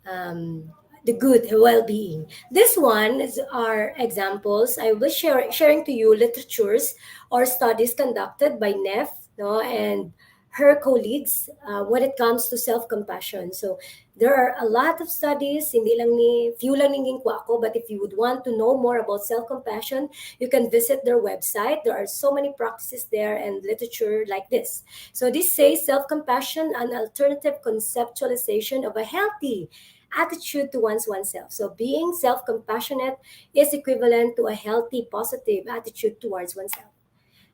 um, the good well-being. This one is are examples. I will sharing to you literatures or studies conducted by Neff and her colleagues when it comes to self-compassion. So there are a lot of studies, hindi lang few lang ninging ko ako, but if you would want to know more about self-compassion, you can visit their website. There are so many practices there and literature like this. So this says self-compassion, an alternative conceptualization of a healthy attitude towards oneself. So being self-compassionate is equivalent to a healthy, positive attitude towards oneself.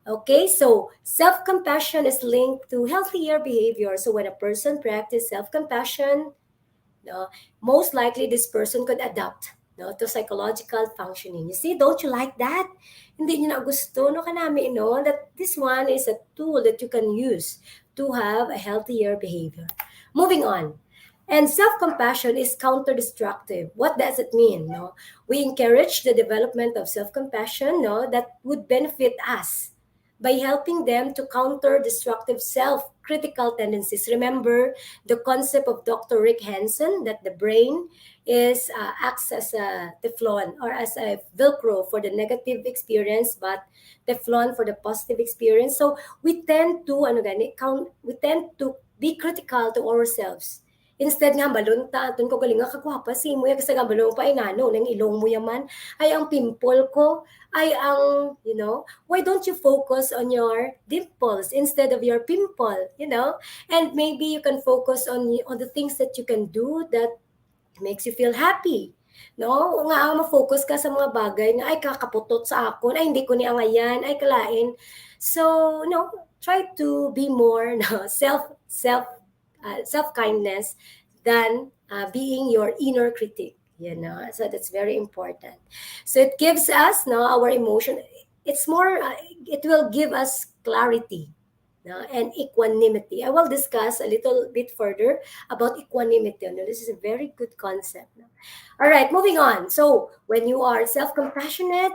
Okay, so self compassion is linked to healthier behavior. So when a person practices self compassion, no, most likely this person could adapt to psychological functioning. You see, don't you like that? Hindi nyo na gusto, no, kanami, that this one is a tool that you can use to have a healthier behavior. Moving on. And self-compassion is counter-destructive. What does it mean? No? We encourage the development of self-compassion that would benefit us by helping them to counter destructive self-critical tendencies. Remember the concept of Dr. Rick Hansen that the brain is acts as a Teflon or as a Velcro for the negative experience, but Teflon for the positive experience. So we tend to we tend to be critical to ourselves. Instead nga balon ta aton ko galing nga kagwapa si mo ya kasi nga balon pa inano nang ilong mo yaman ay ang pimple ko ay ang why don't you focus on your dimples instead of your pimple. And maybe you can focus on the things that you can do that makes you feel happy. No, nga ang ma-focus ka sa mga bagay nga ay kakaputot sa akon, ay hindi ko ni angayan, ay kalain. So, try to be more self-kindness than being your inner critic. So that's very important. So it gives us our emotion. It's more. It will give us clarity and equanimity. I will discuss a little bit further about equanimity. This is a very good concept. All right, moving on. So when you are self-compassionate,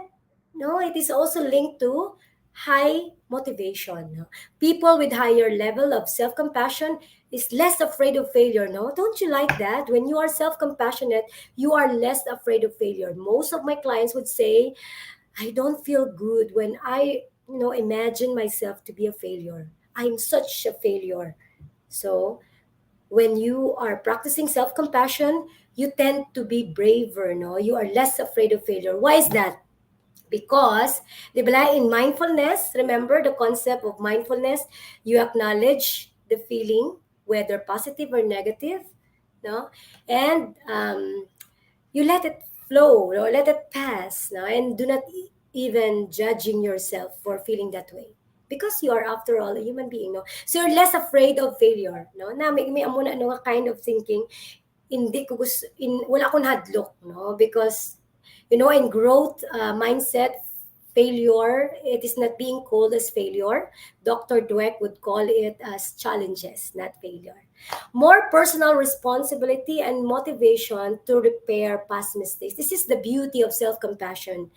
it is also linked to high motivation. People with higher level of self-compassion is less afraid of failure. No, don't you like that? When you are self-compassionate, you are less afraid of failure. Most of my clients would say, I don't feel good when I imagine myself to be a failure. I'm such a failure. So when you are practicing self-compassion, you tend to be braver. You are less afraid of failure. Why is that? Because, di ba, in mindfulness, remember the concept of mindfulness, you acknowledge the feeling, whether positive or negative, and you let it flow or let it pass, and do not even judging yourself for feeling that way. Because you are, after all, a human being, So you're less afraid of failure, Na may amo na nga kind of thinking, hindi ko gusto, wala akong hadlok, Because in growth mindset, failure, it is not being called as failure. Dr. Dweck would call it as challenges, not failure. More personal responsibility and motivation to repair past mistakes. This is the beauty of self-compassion.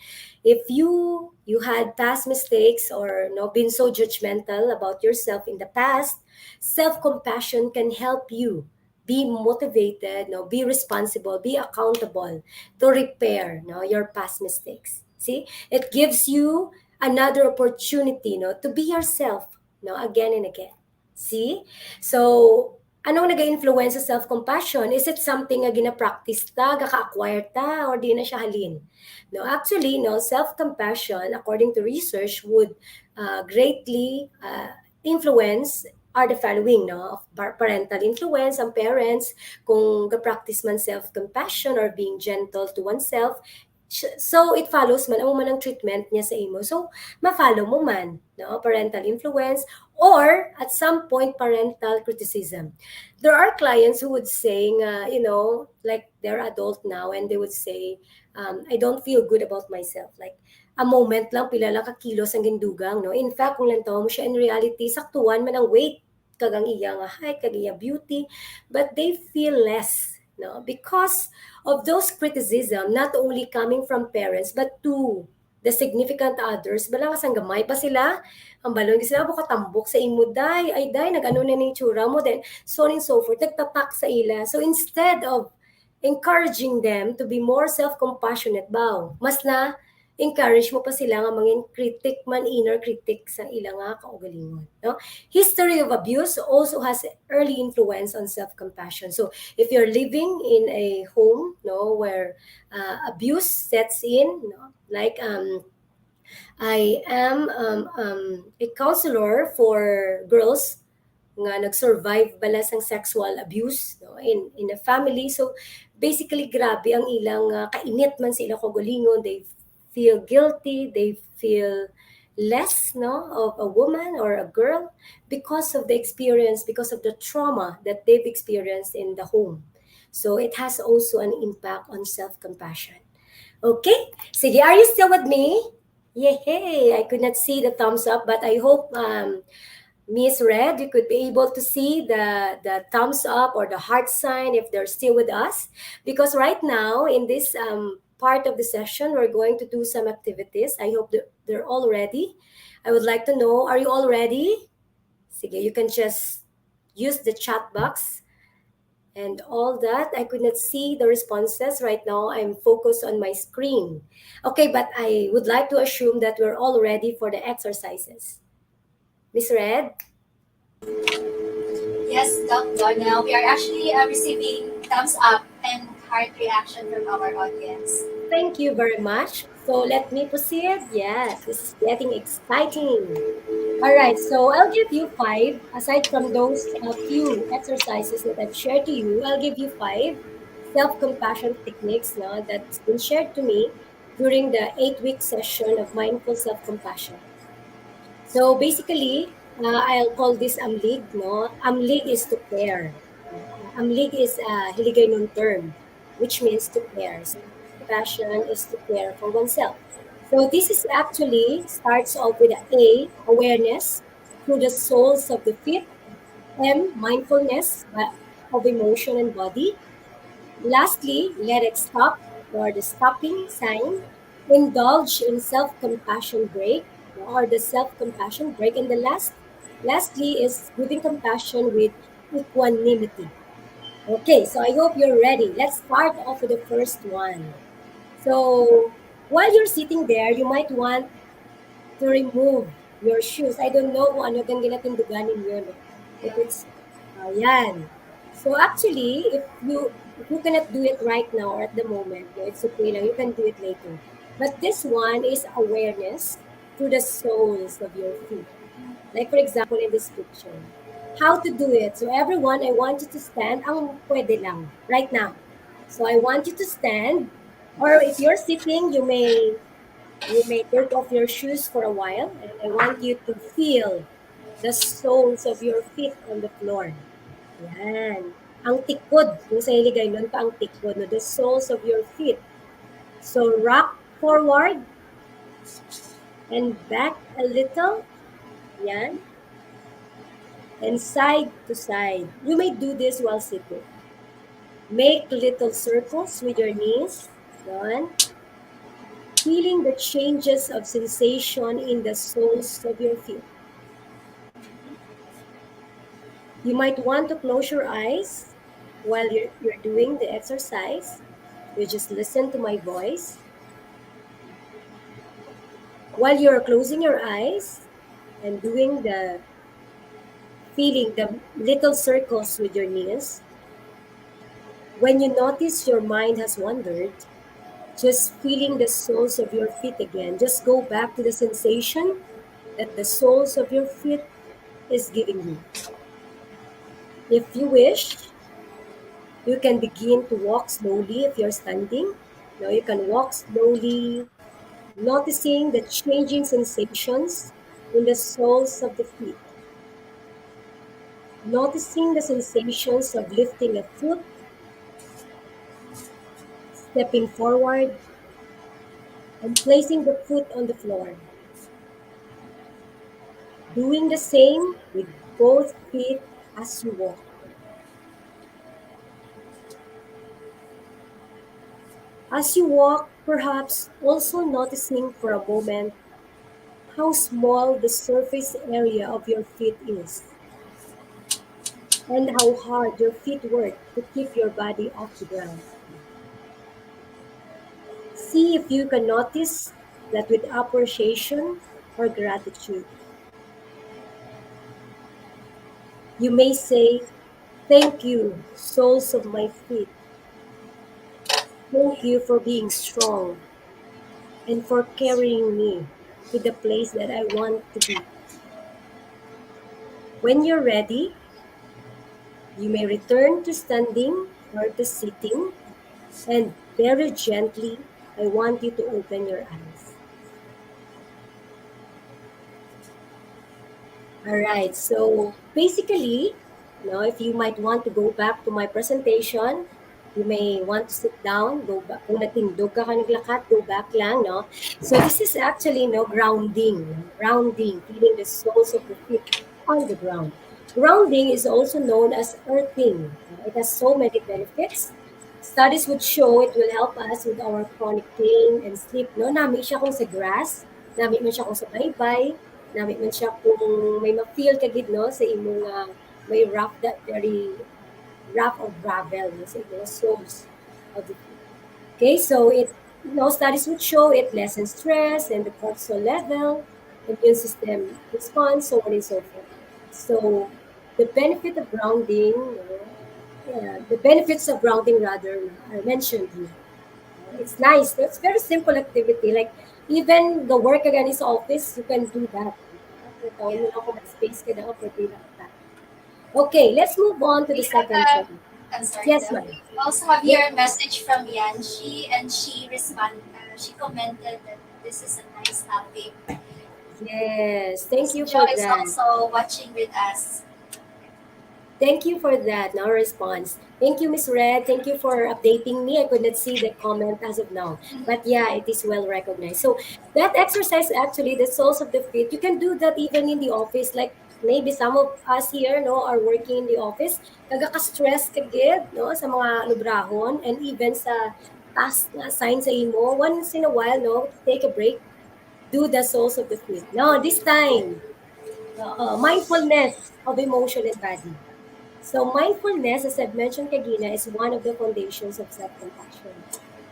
If you had past mistakes or been so judgmental about yourself in the past, self-compassion can help you be motivated, be responsible, be accountable to repair your past mistakes. See, it gives you another opportunity to be yourself again and again. See? So, anong nag-influence sa self-compassion? Is it something na gina-practice ta, gaka-acquire ta, or di na siya halin? Actually, self-compassion, according to research, would greatly influence are the following, no? Of parental influence, ang parents, kung ga-practice man self-compassion or being gentle to oneself, so it follows man, amo man ang treatment niya sa imo. So, ma-follow mo man, no? Parental influence or at some point parental criticism. There are clients who would say, like they're adult now and they would say, I don't feel good about myself. Like, a moment lang, pila lang kakilos ang gindugang, no? In fact, kung lantaw mo siya, in reality, saktuan man ang weight, kagang iya nga height, kag iya beauty, but they feel less, no? Because of those criticism, not only coming from parents, but to the significant others, bala kasang gamay pa sila, ang balon, di sila katambok sa imo, day, ay day, nag-ano na ng tsura mo, then so on and so forth, nagtatak sa ila. So instead of encouraging them to be more self-compassionate, baw, mas na encourage mo pa sila nga mangin critic man, inner critic sa ilang nga kaugalingon, no? History of abuse also has early influence on self-compassion. So if you're living in a home, no, where abuse sets in, no, like I am a counselor for girls nga nag-survive bala sang sexual abuse, no, in a family. So basically grabe ang ilang kainit man sa ilang kaugalingon. They feel guilty, they feel less, no, of a woman or a girl because of the experience, because of the trauma that they've experienced in the home. So it has also an impact on self-compassion. Okay, sige, are you still with me? Yay! I could not see the thumbs up, but I hope Miss Red, you could be able to see the thumbs up or the heart sign if they're still with us. Because right now, in this part of the session, we're going to do some activities. I hope they're all ready. I would like to know, are you all ready? Sige, you can just use the chat box and all that. I could not see the responses right now. I'm focused on my screen. Okay, but I would like to assume that we're all ready for the exercises. Miss Red? Yes, Doc Donna, we are actually receiving thumbs up and heart reaction from our audience. Thank you very much. So let me proceed. Yes, this is getting exciting. All right, so I'll give you five. Aside from those few exercises that I've shared to you, I'll give you five self-compassion techniques now that's been shared to me during the 8-week session of mindful self-compassion. So basically, I'll call this amlig, no? Amlig is to care. Amlig is a Hiligaynon term, which means to care. So compassion is to care for oneself. So this is actually starts off with A, awareness through the soles of the feet. M, mindfulness of emotion and body. Lastly, let it stop, or the stopping sign. Indulge in self-compassion break, or the self-compassion break. And the lastly is giving compassion with equanimity. Okay, so I hope you're ready. Let's start off with the first one. So while you're sitting there, you might want to remove your shoes. I don't know kung ano kang ginatindugan ninyo, no? If it's, yan. So actually, if you cannot do it right now or at the moment, no, it's okay lang. You can do it later. But this one is awareness through the soles of your feet. Like for example, in this picture. How to do it. So everyone, I want you to stand. Ang pwede lang, right now. So I want you to stand. Or if you're sitting, you may take off your shoes for a while, and I want you to feel the soles of your feet on the floor. Yan. Ang tikod, kung sa iligay nun pa ang tikod, no? The soles of your feet. So rock forward and back a little. Yan. And side to side. You may do this while sitting. Make little circles with your knees. Yan. Feeling the changes of sensation in the soles of your feet. You might want to close your eyes while you're doing the exercise. You just listen to my voice. While you're closing your eyes and doing feeling the little circles with your knees, when you notice your mind has wandered, just feeling the soles of your feet again. Just go back to the sensation that the soles of your feet is giving you. If you wish, you can begin to walk slowly if you're standing. Now you can walk slowly, noticing the changing sensations in the soles of the feet. Noticing the sensations of lifting a foot, stepping forward, and placing the foot on the floor. Doing the same with both feet as you walk. As you walk, perhaps also noticing for a moment how small the surface area of your feet is and how hard your feet work to keep your body off the ground. See if you can notice that with appreciation or gratitude. You may say, "Thank you, soles of my feet. Thank you for being strong and for carrying me to the place that I want to be." When you're ready, you may return to standing or to sitting, and very gently, I want you to open your eyes. All right, so basically, if you might want to go back to my presentation, you may want to sit down, go back. Kung natindog ka naglakad, go back lang, no? So this is actually, grounding, grounding, feeling the soles of the feet on the ground. Grounding is also known as earthing. It has so many benefits. Studies would show it will help us with our chronic pain and sleep. No, nami siya kung sa grass, nami man siya kung sa baybay, nami man siya kung may ma-feel ka gid no sa imong may rough that very rough or gravel no, sa imong soles of the feet. Okay, so it studies would show it lessens stress and the cortisol level, immune system response, so on and so forth. So the benefit of grounding, the benefits of grounding rather are mentioned here. It's nice. It's very simple activity. Like even the work again is office, you can do that. Ito, yun ako mag-space ka na, pwede lang that. Okay, let's move on to the We have second a, point. I'm sorry, Yes, Del. ma'am. We also have here a message from Yanshi, and she commented that this is a nice topic. Yes, thank you Jo for is that. also watching with us. Thank you for that. Now response. Thank you, Miss Red. Thank you for updating me. I could not see the comment as of now. But yeah, it is well recognized. So that exercise actually, the soles of the feet, you can do that even in the office. Like maybe some of us here, no, are working in the office. Kagaka-stress kagid, no, sa mga lubrahon and even sa task na assign sa imo. Once in a while, no, take a break. Do the soles of the feet. No, this time, mindfulness of emotion and body. So mindfulness, as I've mentioned, Kagina, is one of the foundations of self-compassion.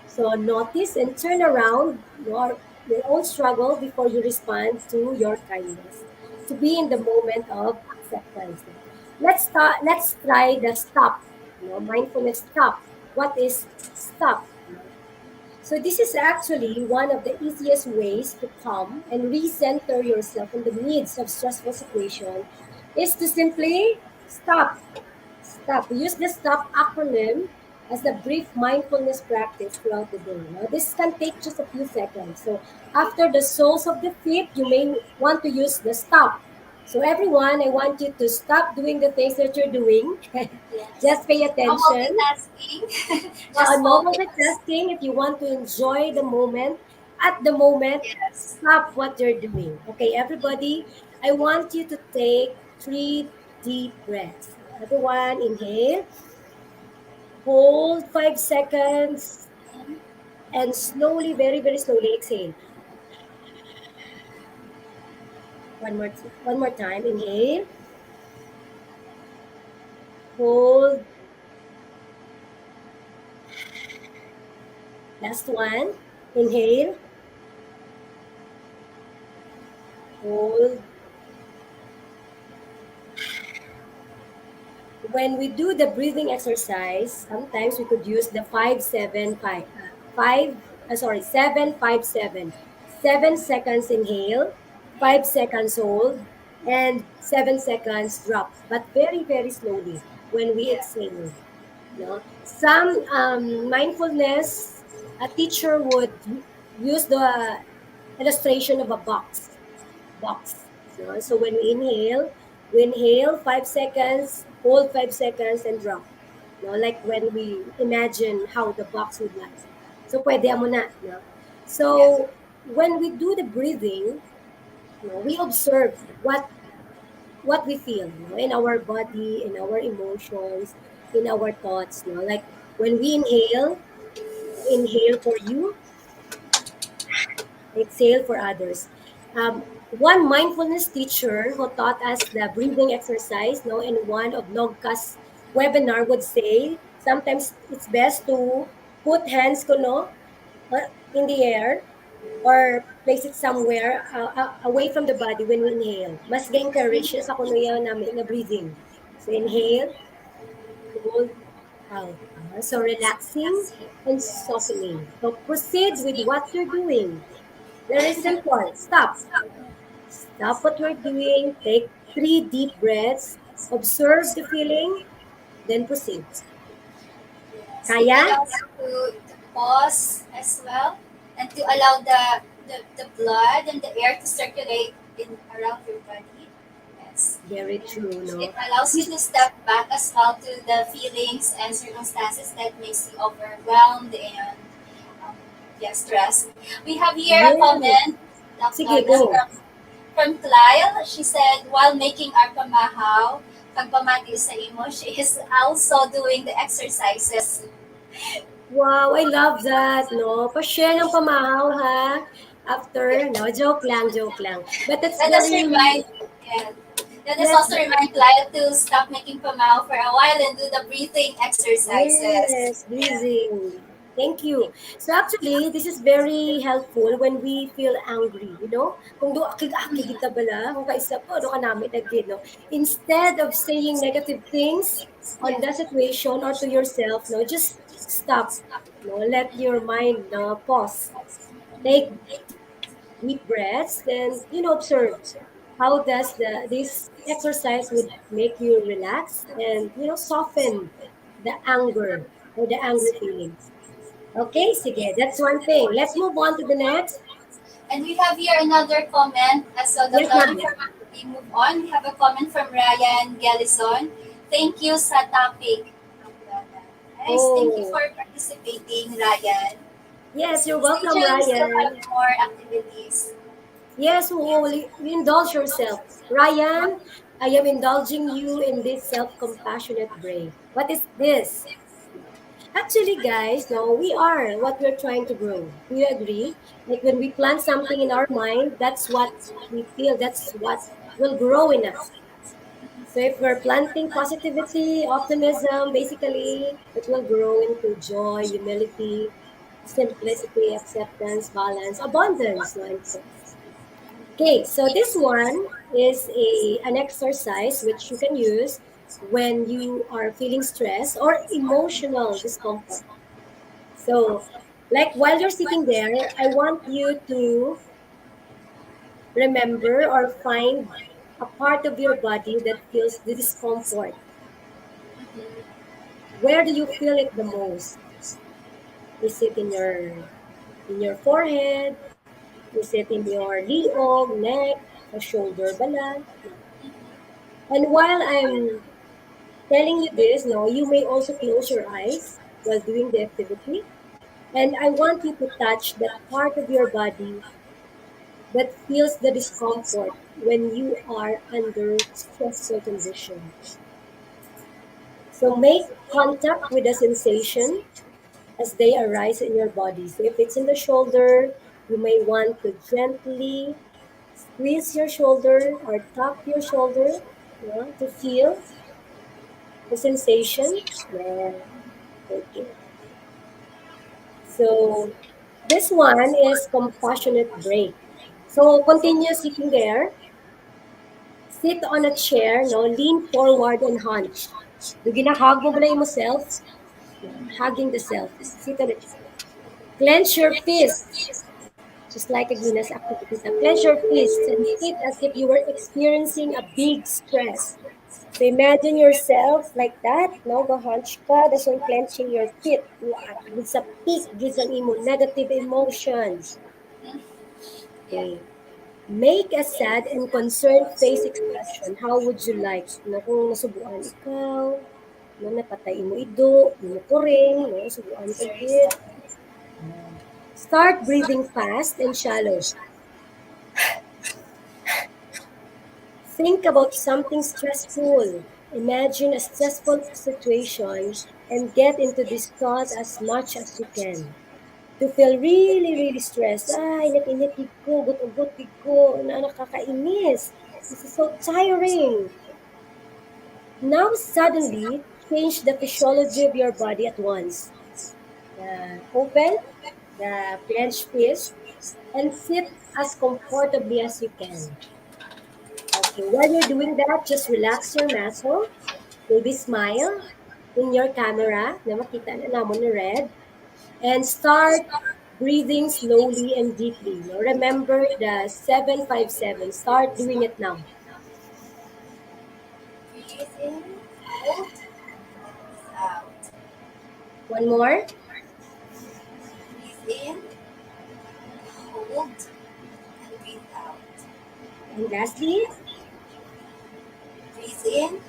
So notice and turn around your own struggle before you respond to your kindness. To be in the moment of acceptance. Let's try the stop. Mindfulness stop. What is stop? So this is actually one of the easiest ways to calm and recenter yourself in the midst of stressful situation is to simply stop. Stop. We use the STOP acronym as a brief mindfulness practice throughout the day. Now, this can take just a few seconds. So, after the soles of the feet, you may want to use the stop. So, everyone, I want you to stop doing the things that you're doing. Yes. Just pay No attention. multitasking. Just No focus. multitasking. If you want to enjoy the moment, at the moment, Yes. stop what you're doing. Okay, everybody, I want you to take 3 deep breaths. Everyone, inhale, hold 5 seconds, and slowly, very, very slowly exhale. One more time. Inhale, hold. Last one. Inhale, hold. When we do the breathing exercise, sometimes we could use the 5-7-5. 7-5-7. 7 seconds inhale, 5 seconds hold, and 7 seconds drop, but very, very slowly when we Yeah. exhale. No? Some mindfulness, a teacher would use the illustration of a box. No? So when we inhale 5 seconds, hold 5 seconds, and drop. No? Like when we imagine how the box would like. So pwede mo na. No? Yeah. So when we do the breathing, no, we observe what we feel, no, in our body, in our emotions, in our thoughts. No? Like when we inhale for you, exhale for others. One mindfulness teacher who taught us the breathing exercise, no, in one of Nogka's webinar would say, sometimes it's best to put hands ko, no, in the air or place it somewhere away from the body when we inhale. Mas ga-encourage siya sa kuno yan namin na breathing. So inhale, hold, out. So relaxing and softening. So proceed with what you're doing. Very simple. Stop. Stop what you're doing. Take 3 deep breaths. Observe the feeling. Then proceed. Yes. You Kaya? can also to pause as well and to allow the blood and the air to circulate in around your body. Yes. Very And true, it no? allows you This, to step back as well to the feelings and circumstances that makes you overwhelmed and um, yeah, stressed. We have here a yes. comment, Sige, Donna, go. from Clyle. She said, while making our pamahaw, pagpamati sa imo, she is also doing the exercises. Wow, I love that, no? Pa-share ng pamahaw, ha? Yeah. After, no? Joke lang. But that's Let us very, remind, yeah. Let us yes, also remind Clyle to stop making pamahaw for a while and do the breathing exercises. yes, Yeah. breathing. Thank you. So actually, this is very helpful when we feel angry, you know? Kung do akig-akig kita bala, kung kaisa po, ano ka namin agad, no? Instead of saying negative things on Yeah. the situation or to yourself, no, just stop. No, let your mind pause. Take deep breaths, then observe how does this exercise would make you relax and soften the anger or the angry feelings. Okay, sige, that's one thing. Let's move on to the next. And we have here another comment. So, Yes, Dr. ma'am. before we move on, we have a comment from Ryan Gallison. Thank you sa topic. Nice. Thank you Oh, for participating, Ryan. yes, you're Stay welcome, tuned. We still have Ryan. more activities. Yes, indulge yourself. Ryan, I am indulging you in this self-compassionate break. What is this? Actually, guys, no, we are what we're trying to grow. Do you agree? Like when we plant something in our mind, that's what we feel, that's what will grow in us. So if we're planting positivity, optimism, basically, it will grow into joy, humility, simplicity, acceptance, balance, abundance, no, and peace. Okay, so this one is an exercise which you can use when you are feeling stress or emotional discomfort. So, like while you're sitting there, I want you to remember or find a part of your body that feels the discomfort. Where do you feel it the most? Is it in your forehead? Is it in your liog, neck, or shoulder bala? No. And while I'm telling you this, no, you may also close your eyes while doing the activity. And I want you to touch that part of your body that feels the discomfort when you are under stressful condition. So make contact with the sensation as they arise in your body. So if it's in the shoulder, you may want to gently squeeze your shoulder or tap your shoulder, to feel the sensation. Yeah, okay. So this one is compassionate break. So continue sitting there. Sit on a chair, no? Lean forward and hunch. Do ginahag mo ba na self? Yeah, hugging the self. Sit on a chair. Clench your fist. just like Agina's activity, the clench your fists and sit as if you were experiencing a big stress. So imagine yourself like that, no? Ga-hunch ka, das yung clenching your feet. It's a peak, gives an negative emotions. Yeah. Okay. Make a sad and concerned face expression. How would you like? No, kung nasubuan ikaw, no, napatay mo ido, mo kuring, no, subuan ka Very gid. sad. Start breathing fast and shallow. Think about something stressful. Imagine a stressful situation and get into this thought as much as you can. To feel really, really stressed. Init-init gid ko, gut-ugot gid ko, na nakakainis. This is so tiring. Now suddenly change the physiology of your body at once. Open the clenched fist and sit as comfortably as you can. Okay, while you're doing that, just relax your muscle. Maybe smile in your camera na makita na namon na red. And start breathing slowly and deeply. Now remember the 757. Start doing it now. Breathe in, hold, out. One more. Breathe in, hold, and breathe out. And lastly, Breathe in,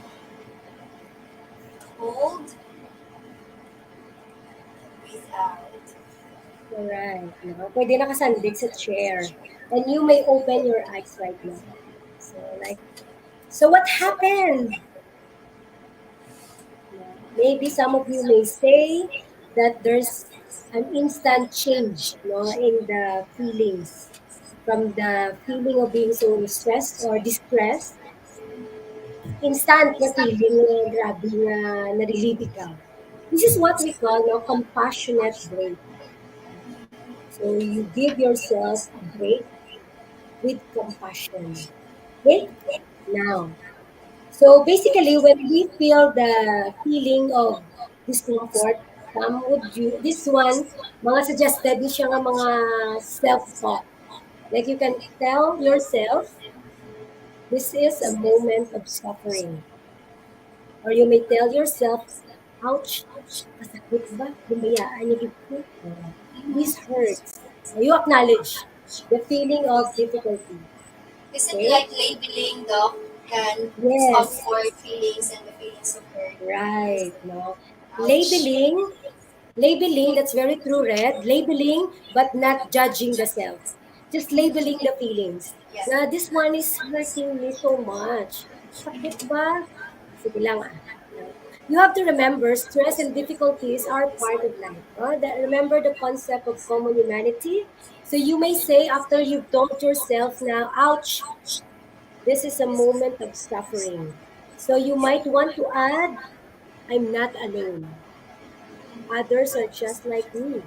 hold, breathe out. alright. Now, pwede nakasandig sa chair. And you may open your eyes right now. So what happened? Maybe some of you may say that there's an instant change, no, in the feelings. From the feeling of being so stressed or distressed, instant na feeling na grabe nga na-relieve ikaw. This is what we call no, compassionate break. So you give yourself a break with compassion. Okay? Now, so basically, when we feel the feeling of discomfort, some would you, this one, mga suggested ni siya nga mga self-talk. Like you can tell yourself, this is a moment of suffering. Or you may tell yourself, ouch, masakit ba? Bumayaan niya gid ko. This hurts. So you acknowledge the feeling of difficulty. Is it Okay? like labeling the and Yes. discomfort feelings and the feelings of hurt? Right. No. Ouch. Labeling, that's very true, Red. Labeling, but not judging the self. Just labeling the feelings. Yeah. Na this one is hurting me so much. Sakit ba? Sige lang ah. No. You have to remember, stress and difficulties are part of life. Remember the concept of common humanity? So you may say after you've told yourself now, ouch, this is a moment of suffering. So you might want to add, I'm not alone. Others are just like me.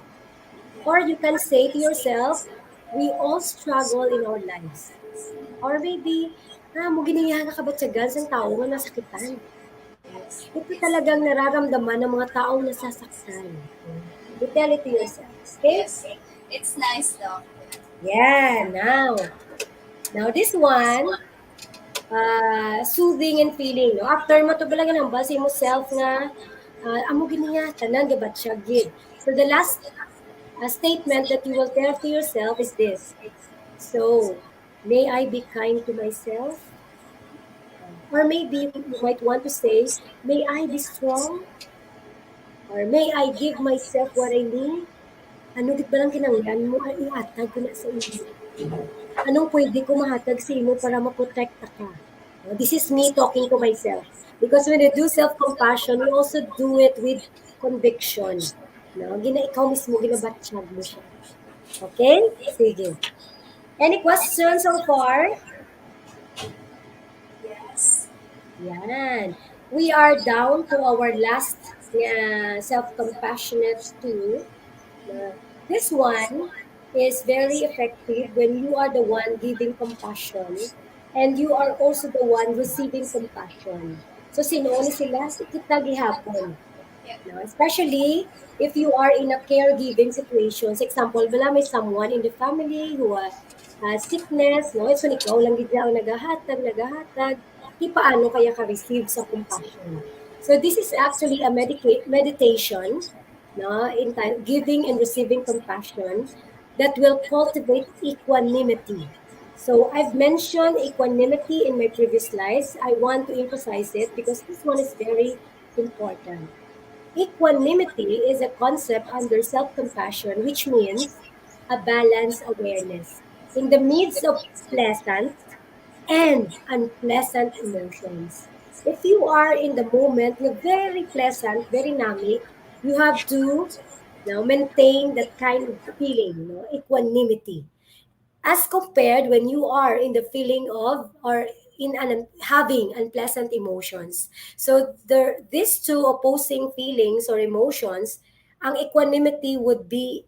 Or you can say to yourself, we all struggle in our lives. Or maybe, mo giniyahan na kabatsagan sa tao nga nasakitan. Yes. Ito talagang nararamdaman ng mga taong nasasaktan. You tell it to yourself. Okay? Yes. It's nice though. Yeah, now this one, soothing and feeling. No? After mo to balagan ang base mo self nga, amo giniya, tanan gabat siya gid. So the last statement that you will tell to yourself is this. So, may I be kind to myself? Or maybe you might want to say, may I be strong? Or may I give myself what I need? Ano gid ba lang kinanglan mo ay ihatag ko na sa imo? Anong pwede ko mahatag sa imo para maprotekta ka? This is me talking to myself. Because when you do self-compassion, you also do it with conviction. No? Ikaw mismo, ginabatsyag mo siya. Okay? Sige. Any questions so far? Yes. Yan. We are down to our last self-compassionate tool. This one is very effective when you are the one giving compassion and you are also the one receiving compassion. So, sino ni sila? Si kita gihapon. Yeah. Especially if you are in a caregiving situations. Example, wala may someone in the family who has sickness, no? So, ikaw lang gid ang nagahatag, di paano kaya ka receive sa compassion. So, this is actually a meditation, no? In time, giving and receiving compassion that will cultivate equanimity. So, I've mentioned equanimity in my previous slides. I want to emphasize it because this one is very important. Equanimity is a concept under self compassion, which means a balanced awareness in the midst of pleasant and unpleasant emotions. If you are in the moment, you're very pleasant, very dynamic, you have to maintain that kind of feeling, equanimity as compared when you are in the feeling of or in having unpleasant emotions. So there these two opposing feelings or emotions, ang equanimity would be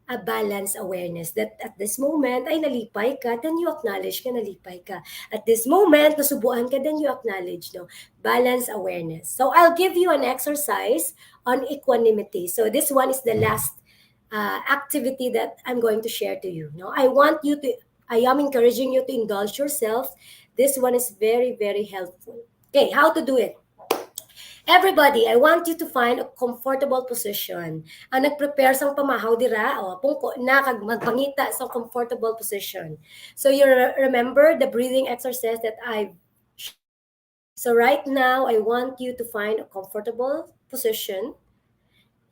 a balanced awareness that at this moment ay nalipay ka, then you acknowledge ka nalipay ka. At this moment, nasubuan ka, then you acknowledge, no? Balance awareness. So I'll give you an exercise on equanimity. So this one is the last activity that I'm going to share to you. No, I am encouraging you to indulge yourself. This one is very, very helpful. Okay, how to do it? Everybody, I want you to find a comfortable position. Ang nag-prepare sang pamahaw dira, pungko na kag magpangita sa comfortable position. So you remember the breathing exercise that I've shared. So right now, I want you to find a comfortable position.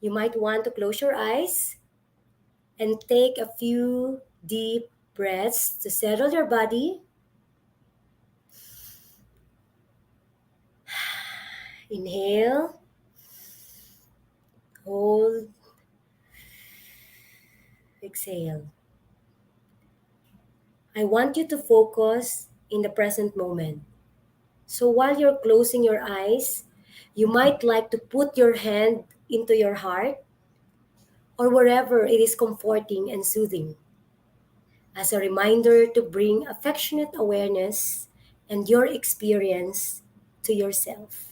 You might want to close your eyes and take a few deep breaths to settle your body. Inhale, hold, exhale. I want you to focus in the present moment. So while you're closing your eyes, you might like to put your hand into your heart or wherever it is comforting and soothing as a reminder to bring affectionate awareness and your experience to yourself.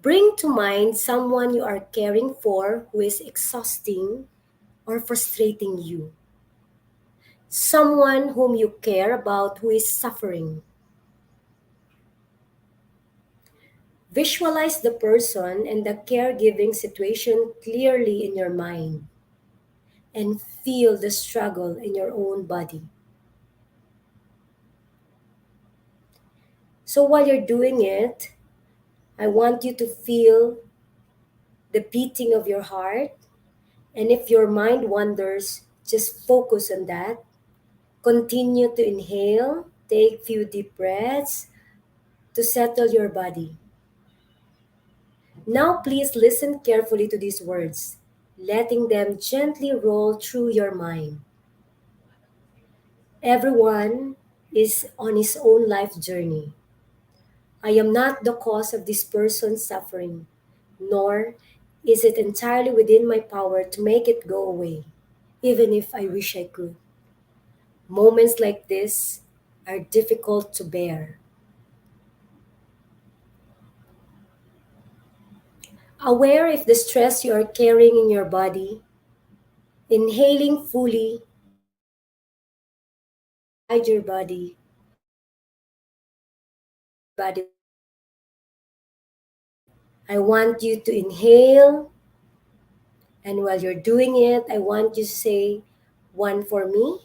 Bring to mind someone you are caring for who is exhausting or frustrating you. Someone whom you care about who is suffering. Visualize the person and the caregiving situation clearly in your mind and feel the struggle in your own body. So while you're doing it, I want you to feel the beating of your heart. And if your mind wanders, just focus on that. Continue to inhale, take few deep breaths to settle your body. Now please listen carefully to these words, letting them gently roll through your mind. Everyone is on his own life journey. I am not the cause of this person's suffering, nor is it entirely within my power to make it go away, even if I wish I could. Moments like this are difficult to bear. Aware if the stress you are carrying in your body, inhaling fully inside your body, fill your body with air. I want you to inhale, and while you're doing it, I want you to say one for me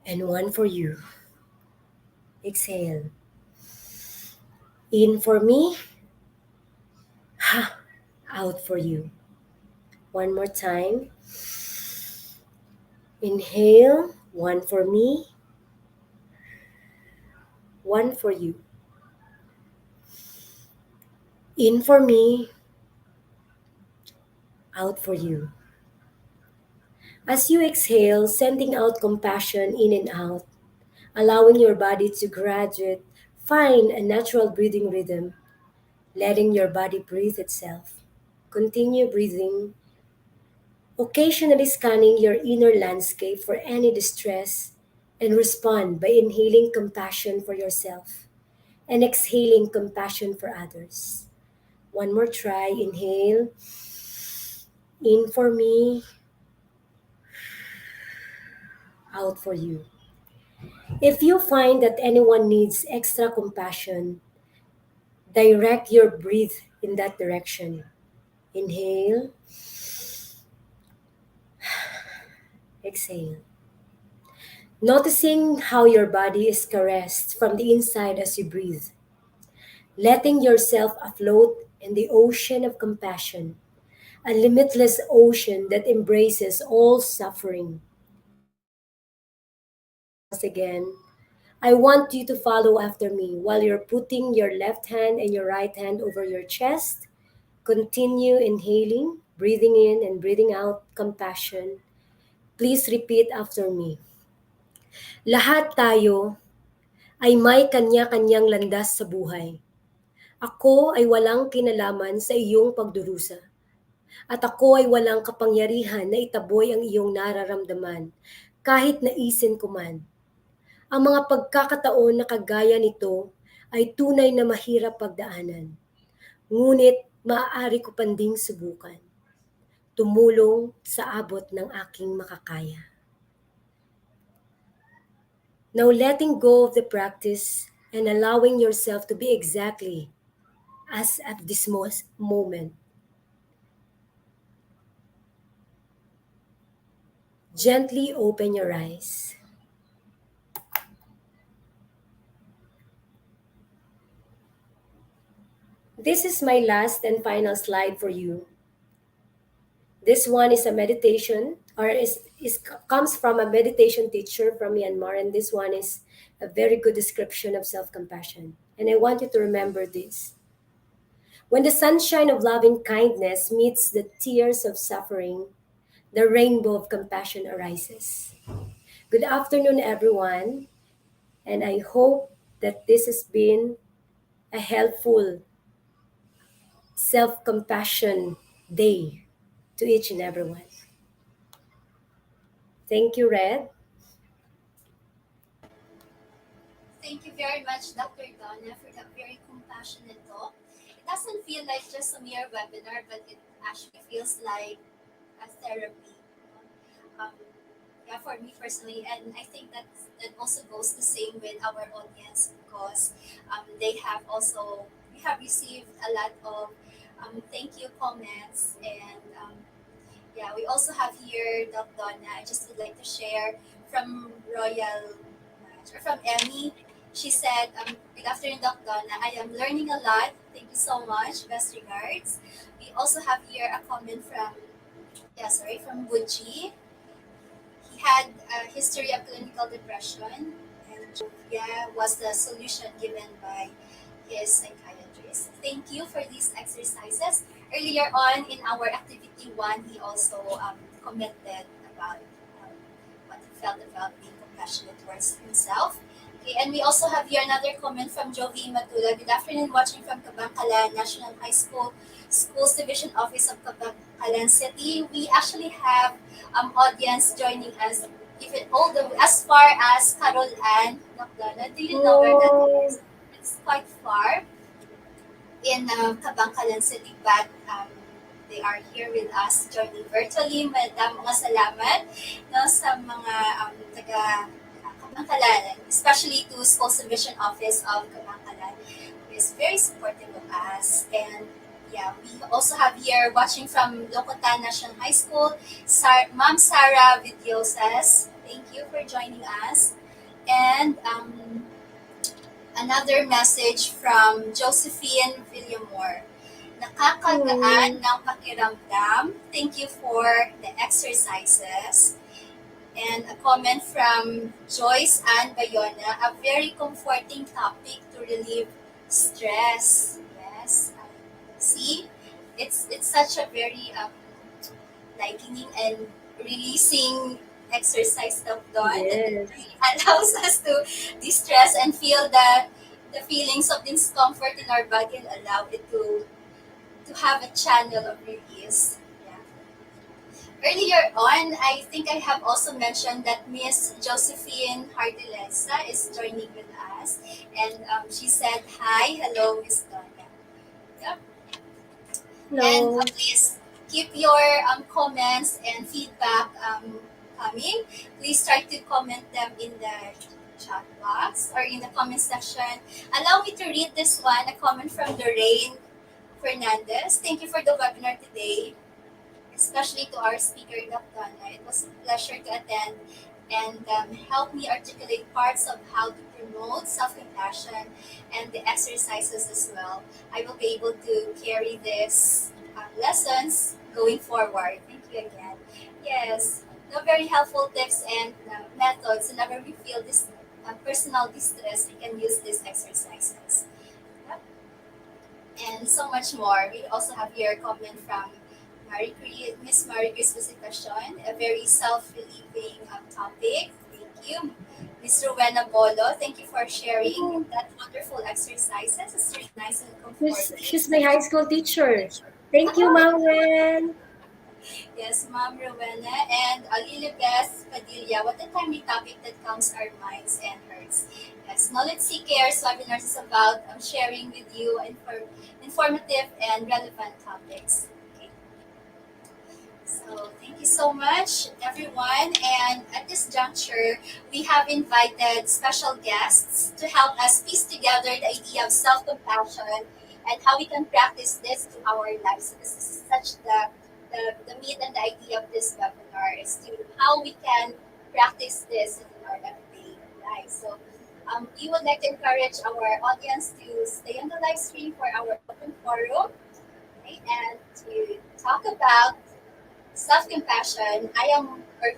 and one for you. Exhale. In for me, out for you. One more time. Inhale, one for me, one for you. In for me, out for you. As you exhale, sending out compassion in and out, allowing your body to graduate, find a natural breathing rhythm, letting your body breathe itself. Continue breathing, occasionally scanning your inner landscape for any distress, and respond by inhaling compassion for yourself and exhaling compassion for others. One more try. Inhale. In for me, out for you. If you find that anyone needs extra compassion, direct your breath in that direction. Inhale, exhale. Noticing how your body is caressed from the inside as you breathe, letting yourself afloat in the ocean of compassion, a limitless ocean that embraces all suffering. Once again, I want you to follow after me while you're putting your left hand and your right hand over your chest. Continue inhaling, breathing in and breathing out compassion. Please repeat after me. Lahat tayo ay may kanya-kanyang landas sa buhay. Ako ay walang kinalaman sa iyong pagdurusa. At ako ay walang kapangyarihan na itaboy ang iyong nararamdaman, kahit naisin ko man. Ang mga pagkakataon na kagaya nito ay tunay na mahirap pagdaanan. Ngunit maaari ko panding subukan. Tumulong sa abot ng aking makakaya. Now letting go of the practice and allowing yourself to be exactly as at this moment. Gently open your eyes. This is my last and final slide for you. This one is a meditation, or comes from a meditation teacher from Myanmar, and this one is a very good description of self-compassion. And I want you to remember this. When the sunshine of loving kindness meets the tears of suffering, the rainbow of compassion arises. Good afternoon, everyone, and I hope that this has been a helpful self-compassion day to each and everyone. Thank you, Red. Thank you very much, Dr. Donna, for that very compassionate talk. It doesn't feel like just a mere webinar, but it actually feels like a therapy. Um, yeah, for me personally, and I think that also goes the same with our audience because they have also we have received a lot of thank you comments and yeah, we also have here Doc Donna. I just would like to share from Royal or from Emmy. She said, "Good afternoon, Doc Donna. I am learning a lot. Thank you so much. Best regards." We also have here a comment from from Buji. He had a history of clinical depression, and yeah, was the solution given by his psychiatrist. Thank you for these exercises. Earlier on in our activity one, he also commented about what he felt about being compassionate towards himself. Okay, and we also have here another comment from Jovi Matula. Good afternoon, watching from Kabangkalan National High School, Schools Division Office of Kabangkalan City. We actually have audience joining us even all the as far as Carol Ann Noclana. Do you know where that is? It's quite far in Kabangkalan City, but they are here with us joining virtually. Madam, mga salamat no, sa mga taga Kabangkalan, especially to Schools Division Office of Kabangkalan, who is very supportive of us. And yeah, we also have here watching from Locotan National High School, Ma'am Sarah Videosas. Thank you for joining us. And another message from Josephine Villamor. Nakakagaan ng pakiramdam. Thank you for the exercises. And a comment from Joyce Ann Bayona. A very comforting topic to relieve stress. Yes. See, it's such a very lightening and releasing exercise that done that Yes. really allows us to distress and feel the feelings of discomfort in our body and allow it to have a channel of release. Yeah. earlier on, I think I have also mentioned that Miss Josephine Hearticulate is joining with us. And she said, hi, hello, Miss Donna. Yep. And Hello. please keep your comments and feedback coming. Please try to comment them in the chat box or in the comment section. Allow me to read this one, a comment from Lorraine Fernandez. Thank you for the webinar today, especially to our speaker, Dr. Donna. It was a pleasure to attend and help me articulate parts of how to promote self-compassion and the exercises as well. I will be able to carry these lessons going forward. Thank you again. Yes, no very helpful tips and methods. Whenever we feel this personal distress, we can use these exercises. Yep. And so much more. We also have here a comment from Miss Marie Chris question, a very self-relieving topic. Thank you. Miss Rowena Bolo, thank you for sharing that wonderful exercises. It's really nice and comforting. She's my high school teacher. Thank you, Ah, Ma'am Wen. yes, Ma'am Rowena and Lilibeth Padilla. What a timely topic that calms our minds and hearts. Yes, NOLITC Cares webinars is about sharing with you informative and relevant topics. Okay. So thank you so much, everyone. And at this juncture, we have invited special guests to help us piece together the idea of self-compassion and how we can practice this to our lives. So this is such the meat and the idea of this webinar is to how we can practice this in our everyday life. So we would like to encourage our audience to stay on the live stream for our open forum, right, and to talk about self-compassion.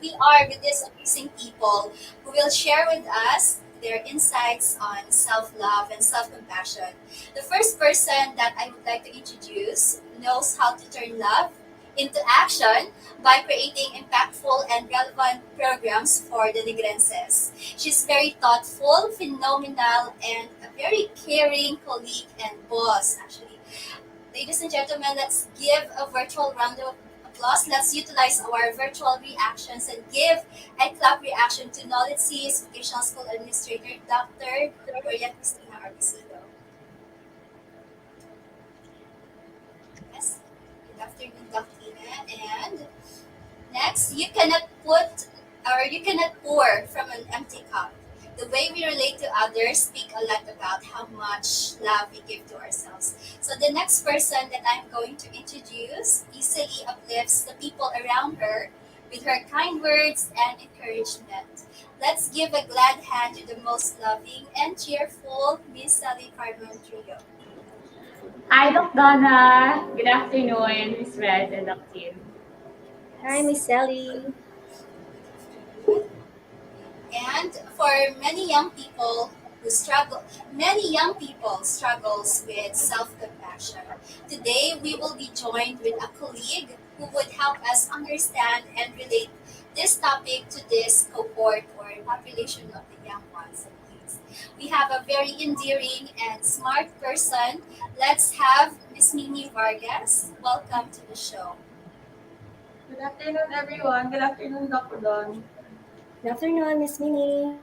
We are with these amazing people who will share with us their insights on self-love and self-compassion. The first person that I would like to introduce knows how to turn love into action by creating impactful and relevant programs for the Negrenses. She's very thoughtful, phenomenal, and a very caring colleague and boss, actually. Ladies and gentlemen, let's give a virtual round of applause. Let's utilize our virtual reactions and give a clap reaction to NOLITC's Vocational School Administrator, Dr. Gloria Cristina Arbisido. Yes, good afternoon, Dr. And next, you cannot pour from an empty cup. The way we relate to others speak a lot about how much love we give to ourselves. So the next person that I'm going to introduce easily uplifts the people around her with her kind words and encouragement. Let's give a glad hand to the most loving and cheerful Miss Sally Carmen Trio. Hi, Doc Donna. Good afternoon, Miss Red and Doc Tim. Hi, Miss Sally. And for many young people struggles with self-compassion. Today we will be joined with a colleague who would help us understand and relate this topic to this cohort or population of the young ones and kids. We have a very endearing and smart person. Let's have Miss Mimi Vargas. Welcome to the show. Good afternoon, everyone. Good afternoon, Dr. Don. Good afternoon, Miss Minnie.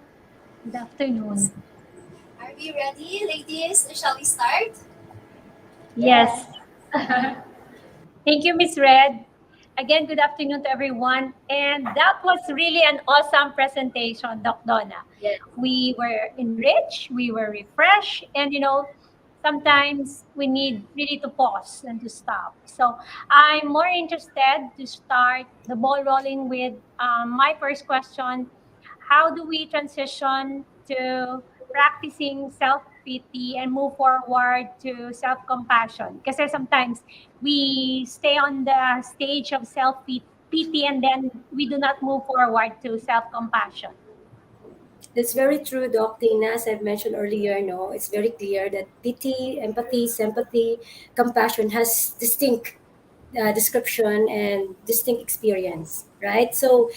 Good afternoon. Are we ready, ladies? Shall we start? Yes. Thank you, Miss Red. Again, good afternoon to everyone. And that was really an awesome presentation, Doc Donna. Yes. We were enriched, we were refreshed, and sometimes we need really to pause and to stop. So I'm more interested to start the ball rolling with my first question. How do we transition to practicing self-pity and move forward to self-compassion? Because sometimes we stay on the stage of self-pity and then we do not move forward to self-compassion. That's very true, Doc Tina. As I've mentioned earlier, no, it's very clear that pity, empathy, sympathy, compassion has distinct description and distinct experience, right? So,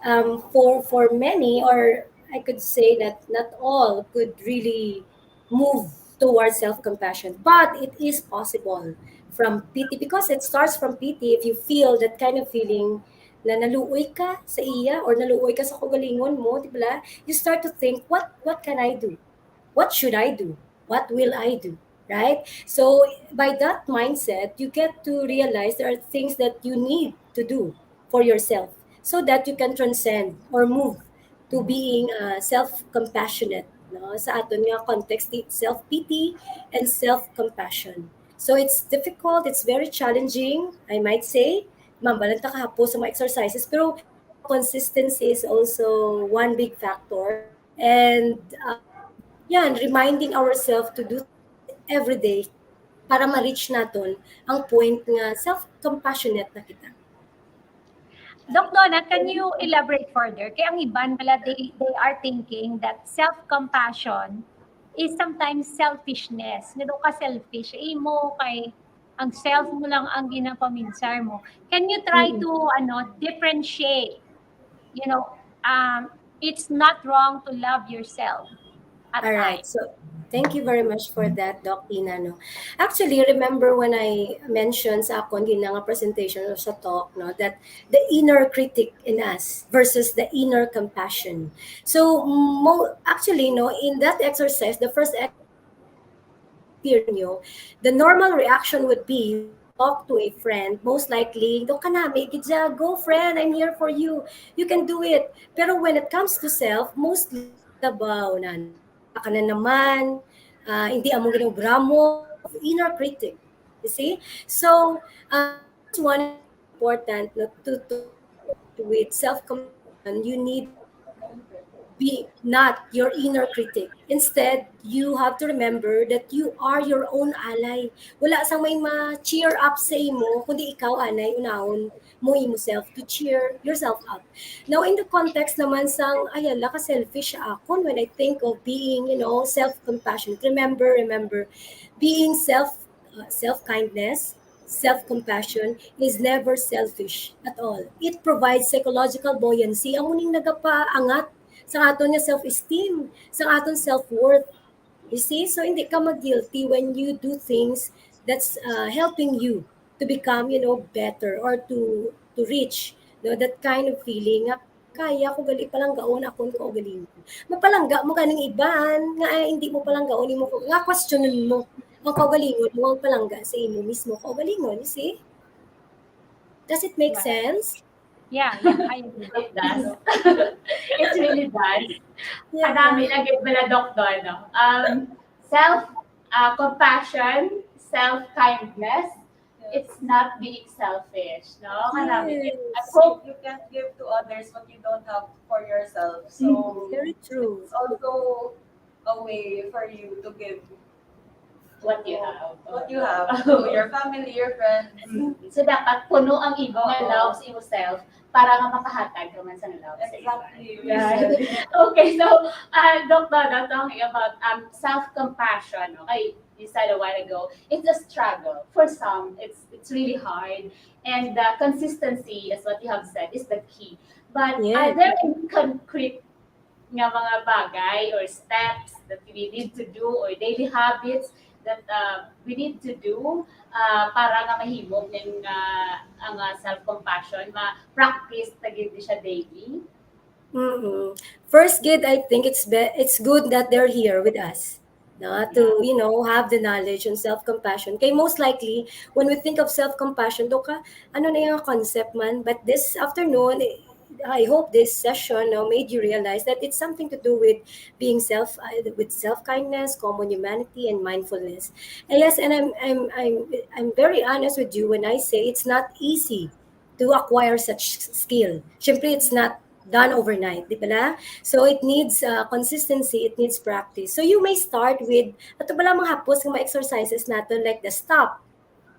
for many, or I could say that not all, could really move towards self compassion, but it is possible from pity because it starts from pity. If you feel that kind of feeling, na naluoy ka sa iya or naluoy ka sa kaugalingon mo, di ba? You start to think, what can I do? What should I do? What will I do? Right? So by that mindset, you get to realize there are things that you need to do for yourself so that you can transcend or move to being self-compassionate. No? Sa aton nga context, self-pity and self-compassion. So it's difficult, it's very challenging, I might say. Mambalanta ka hapo sa mga exercises, pero consistency is also one big factor. And yan, reminding ourselves to do things every day para ma-reach naton ang point nga self-compassionate na kita. Doc Donna, can you elaborate further? Kaya ang iban pala, they are thinking that self-compassion is sometimes selfishness. Nga daw ka selfish. Mo kay ang self mo lang ang ginapaminsar mo. Can you try to differentiate? You know, it's not wrong to love yourself at All right. times. So thank you very much for that, Doc Tina. No? Actually, remember when I mentioned sa akong ginang presentation or sa talk, no, that the inner critic in us versus the inner compassion. So actually, no, in that exercise, the first exercise, nyo, the normal reaction would be when you talk to a friend, most likely, do ka na, make it go friend, I'm here for you. You can do it. Pero when it comes to self, mostly katabaw na, bata ka na naman, hindi amo ginogramo, inner critic. You see? So, this one is very important, no, to connect with self-compassion. You need to be not your inner critic. Instead, you have to remember that you are your own ally. Wala sang may ma-cheer up sa imo, kundi ikaw anay unahon mo imo self to cheer yourself up. Now, in the context naman sang, ayala ka selfish ako when I think of being, self-compassionate. Remember, being self-kindness, self-compassion is never selfish at all. It provides psychological buoyancy. Ang muning nagapaangat sa aton nga self-esteem, sa aton self-worth. You see? So hindi ka mag-guilty when you do things that's helping you to become, better or to reach, that kind of feeling nga kaya ko gali palang gaon akon ko galing. Mapalangga mo kaning iban nga hindi mo palanggaon mo nga questionin mo ang kaugalingon mo ang palangga sa imo mismo kaugalingon, you see? Does it make sense? Yeah, I agree. It does. It really does. Yeah. Madami lagi pala, Doctor, no? Self-compassion, self-kindness, it's not being selfish, no? Marami. I hope You can't give to others what you don't have for yourself. So Very true. it's also a way for you to give what you have. what you have to your family, your friends. So, dapat puno ang imo nga Oo. love sa imo self para nga makahatag ka man sa love sa iba. Exactly. Right. Okay, so, Doctor, talking about self-compassion, okay, you said a while ago, it's a struggle. For some, it's really hard. And consistency, as what you have said, is the key. But Yes. are there any concrete nga mga bagay or steps that we need to do or daily habits that we need to do para nga mahimog ng ang self-compassion, ma-practice na gid siya daily? First, Gid, I think it's good that they're here with us. No, to have the knowledge and self-compassion. Kay most likely, when we think of self-compassion, do ka, ano na yung concept man? But this afternoon, I hope this session made you realize that it's something to do with being with self-kindness, common humanity, and mindfulness. And yes, and I'm very honest with you when I say it's not easy to acquire such skill. Siyempre, it's not done overnight, di ba na? So it needs consistency, it needs practice. So you may start with, ato ba lang mga hapos ng mga exercises natin like the stop.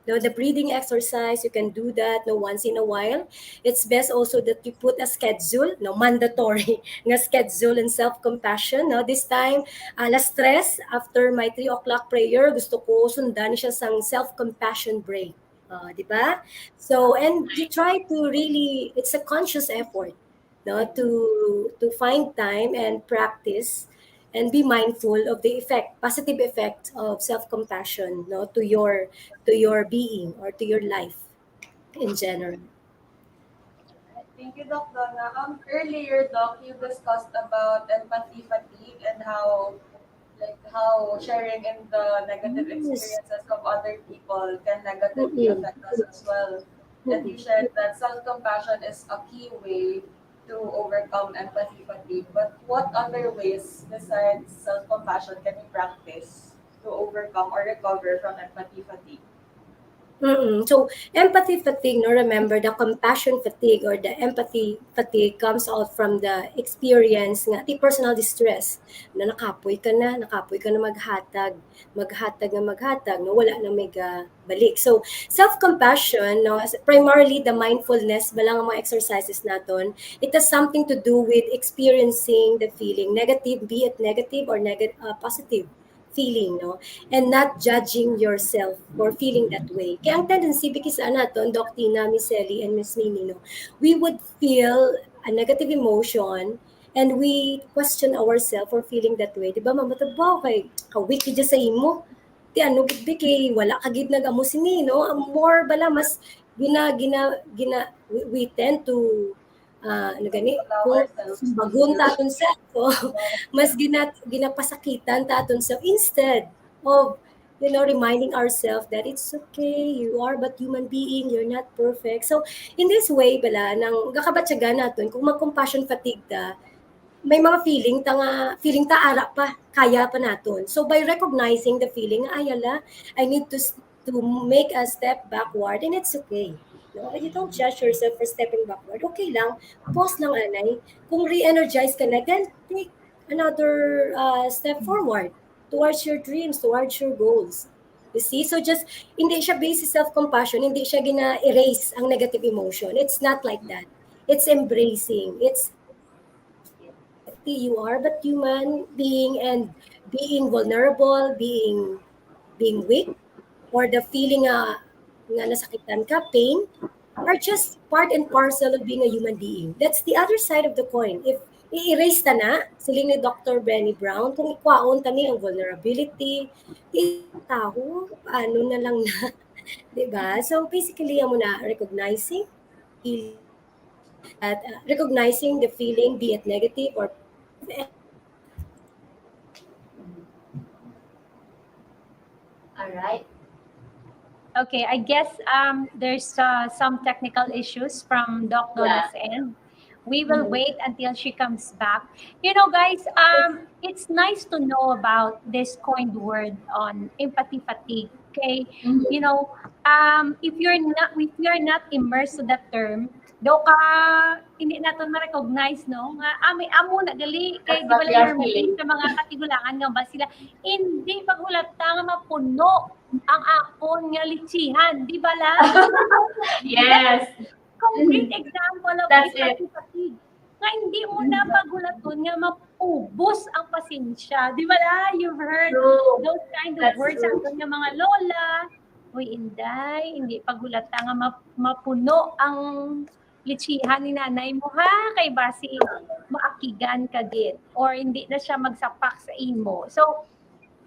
No, the breathing exercise, you can do that once in a while. It's best also that you put a schedule, mandatory nga schedule and self-compassion. No, this time, alas stress after my 3 o'clock prayer, gusto ko sundan siya sang self-compassion break. Di ba? So, and you try to really, it's a conscious effort, no, to find time and practice and be mindful of the positive effect of self-compassion, no, to your being or to your life in general. Thank you, Doc Donna. Earlier, Doc, you discussed about empathy fatigue and how sharing in the negative Yes. experiences of other people can negatively Mm-mm. affect us as well. And you Mm-mm. shared that self-compassion is a key way to overcome empathy fatigue. But what other ways besides self-compassion can we practice to overcome or recover from empathy fatigue? Mm-mm. So empathy fatigue, no, remember the compassion fatigue or the empathy fatigue comes out from the experience nga ti personal distress na nakapoy ka na maghatag, no, wala na may balik. So self-compassion, no, primarily the mindfulness balang ang mga exercises naton, it has something to do with experiencing the feeling negative, be it negative or positive feeling, no, and not judging yourself for feeling that way. Kaya ang tendency, because naton, Doc Tina, Miss Ellie, and Miss Mini, no, we would feel a negative emotion and we question ourselves for feeling that way. Di ba, mamatabaw kay kawik ka sa imo. Ti ano gid kay wala ka gid nag-amo sini, no? More bala mas we tend to ano gani Allow kung ourselves to sumbagon feel ta aton self so, mas ginapasakitan ta aton self instead of reminding ourselves that it's okay, you are but human being, you're not perfect. So in this way bala nang gakabatsagan naton kung mag-compassion fatigue ta, may mga feeling ta ara pa, kaya pa naton. So by recognizing the feeling, ay ala, I need to make a step backward and it's okay. No, you don't judge yourself for stepping backward. Okay lang, pause lang anay. Kung re-energize ka na, then take another step forward towards your dreams, towards your goals. You see? So just, hindi siya based sa self-compassion, hindi siya gina-erase ang negative emotion. It's not like that. It's embracing. It's you are but human being and being vulnerable, being weak, or the feeling nga nasakitan ka, pain, are just part and parcel of being a human being. That's the other side of the coin. If i-erase ta na, siling ni Dr. Brené Brown, kung ikwaon tani ang vulnerability, tao, ano na lang na, di ba? So basically, amo na recognizing feeling, that recognizing the feeling, be it negative or positive, and All right. Okay, I guess there's some technical issues from Doc Yeah. Donna's end. We will Mhm. wait until she comes back. You know, guys, it's nice to know about this coined word on empathy fatigue. Okay, you Mhm. know, if you're not immersed to that term, do ka hindi natin ma-recognize, no? Nga ami amo na gali That's kay di what ba we are normally feeling. sa mga katigulangan nga ba sila hindi paghulata nga mapuno ang akon nga litsihan, di ba la? That's Yes. concrete Mhm. example of That's empathy it. fatigue. Nga hindi mo na pagulaton nga maubos ang pasensya. Di ba la? You've heard True. those kind of That's words sa true. aton nga mga lola. Uy, inday, hindi pagulata nga mapuno ang litsihan ni nanay mo ha, kay basi maakigan ka gid or hindi na siya magsapak sa imo. So,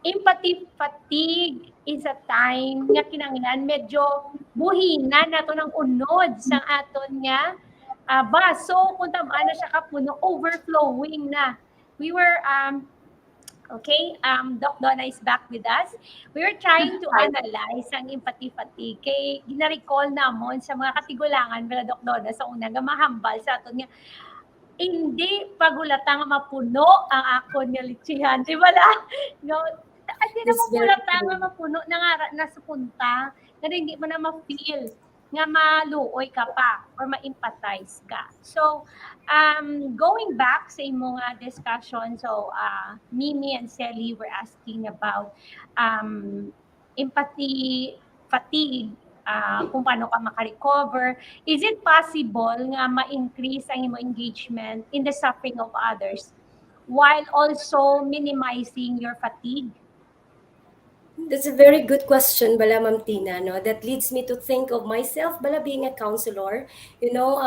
empathy fatigue is a time nga kinahanglan medyo buhingan nato ng unod sa aton nga baso kung tamaan na siya kapuno, overflowing na. We were okay, Doc Donna is back with us. We were trying to Hi. analyze ang empathy fatigue. Kay gina-recall namon sa mga katigulangan bila Doc Donna sa una nga mahambal sa aton nga hindi pagulata nga mapuno ang akon nga litsihan. Di ba la? No, at di na that's very magulata nga true. mapuno na nga nasa punta na hindi mo na ma-feel nga maluoy ka pa or ma-empathize ka. So, going back sa imong discussion, so Mimi and Sally were asking about um, empathy fatigue, kung paano ka makarecover. Is it possible nga ma-increase ang imo engagement in the suffering of others while also minimizing your fatigue? That's a very good question, Bala Ma'am Tina, no? That leads me to think of myself, Bala, being a counselor. You know,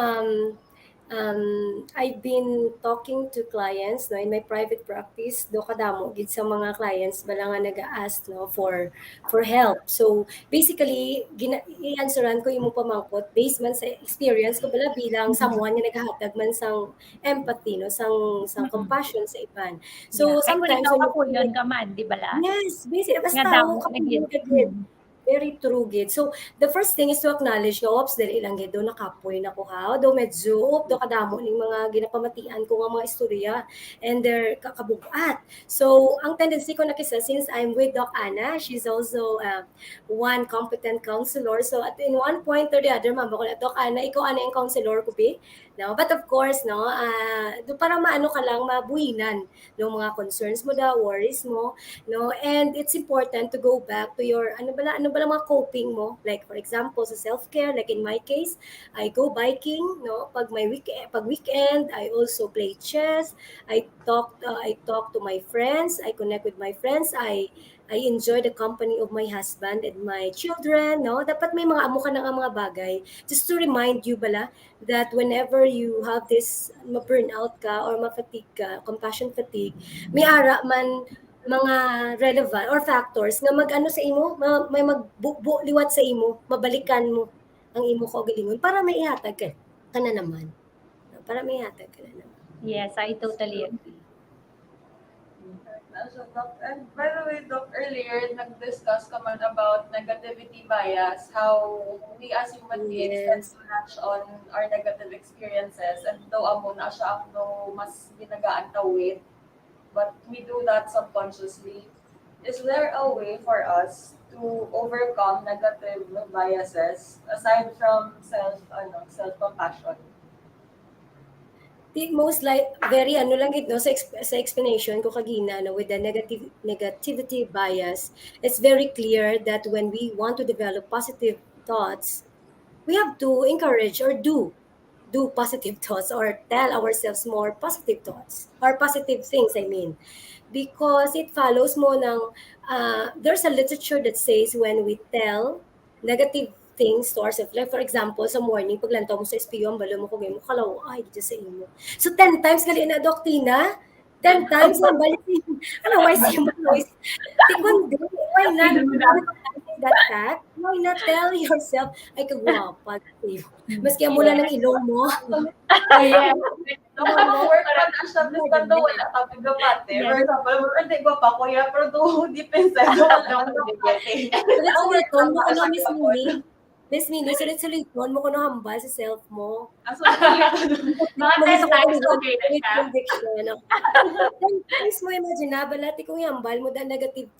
I've been talking to clients no in my private practice do kadamo gid sa mga clients bala nga nag-ask no for help. So basically i-answeran ko imo pamangkot based man sa experience ko bala bilang someone nga naghahatag man sang empathy no sang Mm-mm. compassion sa iban. Yeah. So Kay kung sometimes ikaw when ka you po yun ka man, di ba la? yes, basically, Nga basta damo ako na gid. kapag gid. Very true, gid. So, the first thing is to acknowledge nga, ops, dali lang gid, do nakapoy na ko ha. Do medyo, do kadamo ning mga ginapamatian ko nga mga istorya and their kakabugat. So, ang tendency ko na kisa, since I'm with Doc Anna, she's also one competent counselor. So, at in one point or the other, mama ko na, Doc Anna, ikaw ano yung counselor ko, be? No? But of course, no, do para maano ka lang, mabuhinan no, mga concerns mo daw, worries mo, no, and it's important to go back to your ano bala mga coping mo, like for example sa self-care, like in my case I go biking no pag weekend I also play chess, I talk to my friends, I connect with my friends, I enjoy the company of my husband and my children no, dapat may mga amo ka na nga mga bagay just to remind you bala that whenever you have this ma-burnout ka or ma-fatigue ka, compassion fatigue, may ara man mga relevant or factors nga mag-ano sa imo, may liwat sa imo, mabalikan mo ang imo kaugalingon para may ihatag ka na naman. Para may ihatag ka na naman. Yes, I totally agree. So, Doc, and by the way, Doc, earlier, nag-discuss ka man about negativity bias, how we as human beings tend Yes. to latch on our negative experiences, and though amo na siya ang no mas ginagaan tawid, but we do that subconsciously. Is there a way for us to overcome negative biases aside from self-compassion? The most like very ano lang gid no sa explanation ko kagina no with the negativity bias, it's very clear that when we want to develop positive thoughts, we have to encourage or do positive thoughts or tell ourselves more positive thoughts or positive things, I mean, because it follows mo ng there's a literature that says when we tell negative things to ourselves, like for example sa morning pag lantaw mo sa espiyo ang balo mo kung mo kalaw ay dito sa imo, so 10 times gali na doktina 10 times ang balik ano why siya mo tikon why not that fact, why not tell yourself ay kagwapa maski ang mula ng ilong mo. Yes. Work pa na siya, bis kando wala ka pagdapate. For example, hindi ba pa kuya, pero do depensa do wala ka pagdapate. Sulit-suliton mo kuno Miss Minnie. Miss Minnie, sulit-suliton mo kuno hambal sa self mo. Aso Mga 10 times okay na siya. Conviction. Times mo imagine na balati kung hambal mo da negative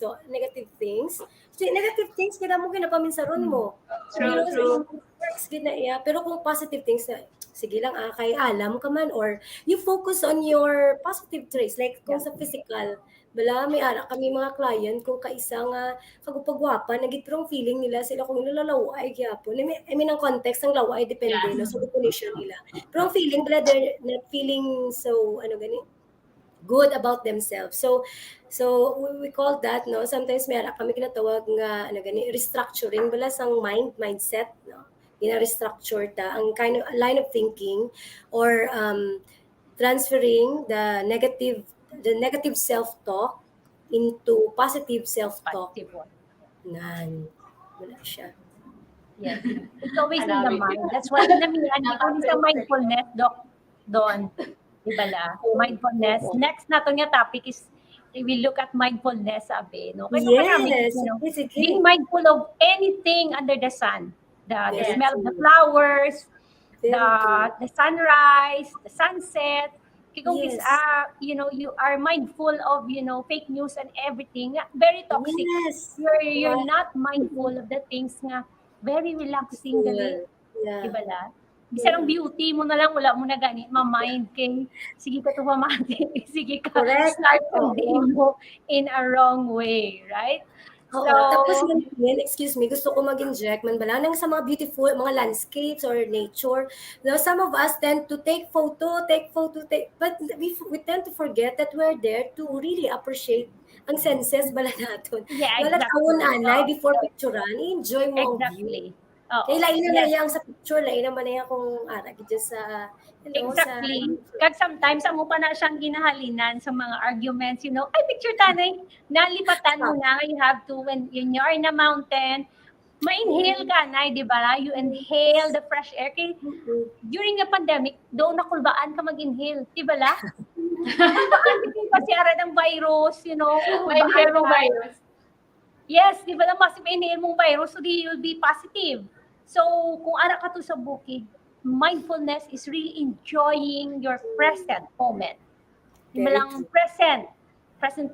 things. So, negative things kada mo ginapaminsaron mo. True. Works gid na iya. Pero kung positive things na sige lang kay alam ka man or you focus on your positive traits like kung sa physical bala may ara kami mga client kung kaisa nga kagupagwapa nagitprong feeling nila sila kung nilalaway gyapon. I mean ang context ng laway depende no sa definition nila. Pero ang feeling bala they're not feeling so ano gani good about themselves. So we call that no sometimes may ara kami kinatawag nga ano gani restructuring bala sang mindset no restructure ta ang kind of line of thinking or transferring the negative self-talk into positive self-talk. Positive one. Nan, wala siya. Yes. It's always in the mind. That's why namihan ko sa mindfulness, Doc, Don. Diba la? Mindfulness. Next na to nga topic is we look at mindfulness, sabi. No? Kaya Yes, you know, basically. being mindful of anything under the sun. The Yes. smell of the flowers, Very true. the sunrise, the sunset. Kung Yes. you know, you are mindful of, you know, fake news and everything. Very toxic. Yes. You're Right. not mindful of the things nga very relaxing gali. Yeah. Diba la? Bisa ng beauty mo na lang, wala mo na gani, ma-mind kay, sige ka to pamati, sige ka, Correct. start ang Oo. day mo in a wrong way, right? Oo, tapos yan, excuse me, gusto ko mag-inject man bala nang sa mga beautiful, mga landscapes or nature. Now, some of us tend to take photo, but we tend to forget that we're there to really appreciate ang senses bala naton. Yeah, Wala exactly. tawon anay before picturean, enjoy mo ang view. Exactly. Oo. Kaya lain na Yes. yang sa picture, lain naman na yan kung dyan sa, sa Exactly. Kag sometimes, amo pa na siyang ginahalinan sa mga arguments, ay, picture tanay, nalipatan mo na, you have to, when you're in a mountain, ma-inhale ka na, di ba? You inhale the fresh air. Kaya, during the pandemic, doon nakulbaan ka mag-inhale, di ba la? Hindi kasi ara ng virus, May kulbaan hair mo ka. virus. Yes, di ba lang mas inhale mong virus, so you'll be positive. So, kung ara ka to sa bukid, mindfulness is really enjoying your present moment. Di ba Very lang present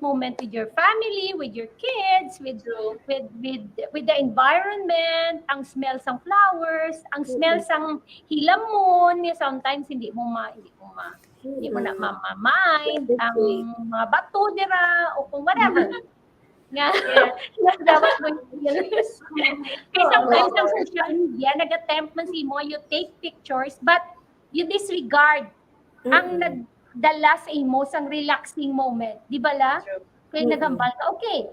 moment with your family, with your kids, with True. with the environment, ang smell ng flowers, ang smell ng hilamon, sometimes hindi mo na mind, ang mga bato dira o kung whatever. Nga, dapat mo kaya sometimes ang social media, nag-attempt man si mo, you take pictures, but you disregard ang nagdala sa imo sang relaxing moment. Di ba la? Kaya nagambal ka, okay,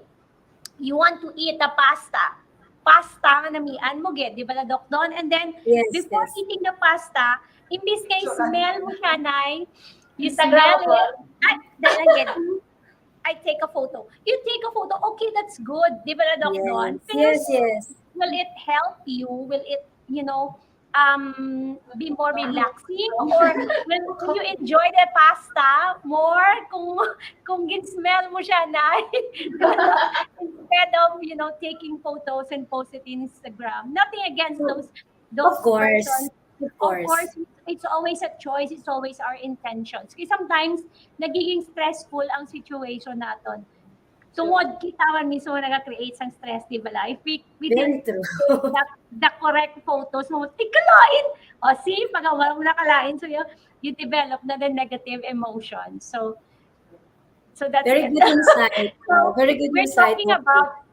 you want to eat a pasta nga namian mo, di ba la, Doc Don? And then, before eating the pasta, imbis kay smell mo siya, Nay, you smell it. Ay, dahil I take a photo. You take a photo. Okay, that's good. Di ba na, Doc Don? Yes. Will it help you? Will it, be more relaxing? Or will you enjoy the pasta more kung gin-smell mo siya na? Instead of, taking photos and post it in Instagram. Nothing against those Of course. persons. Of course, it's always a choice. It's always our intentions. Kasi sometimes, nagiging stressful ang situation natin. Tungod kita man mismo nag-create ng stress, di ba? If we didn't take the correct photos, tigalain! O see, pag wala mo nakalain, so you develop na the negative emotions. So that's very it. good insight. Very good We're insight. talking about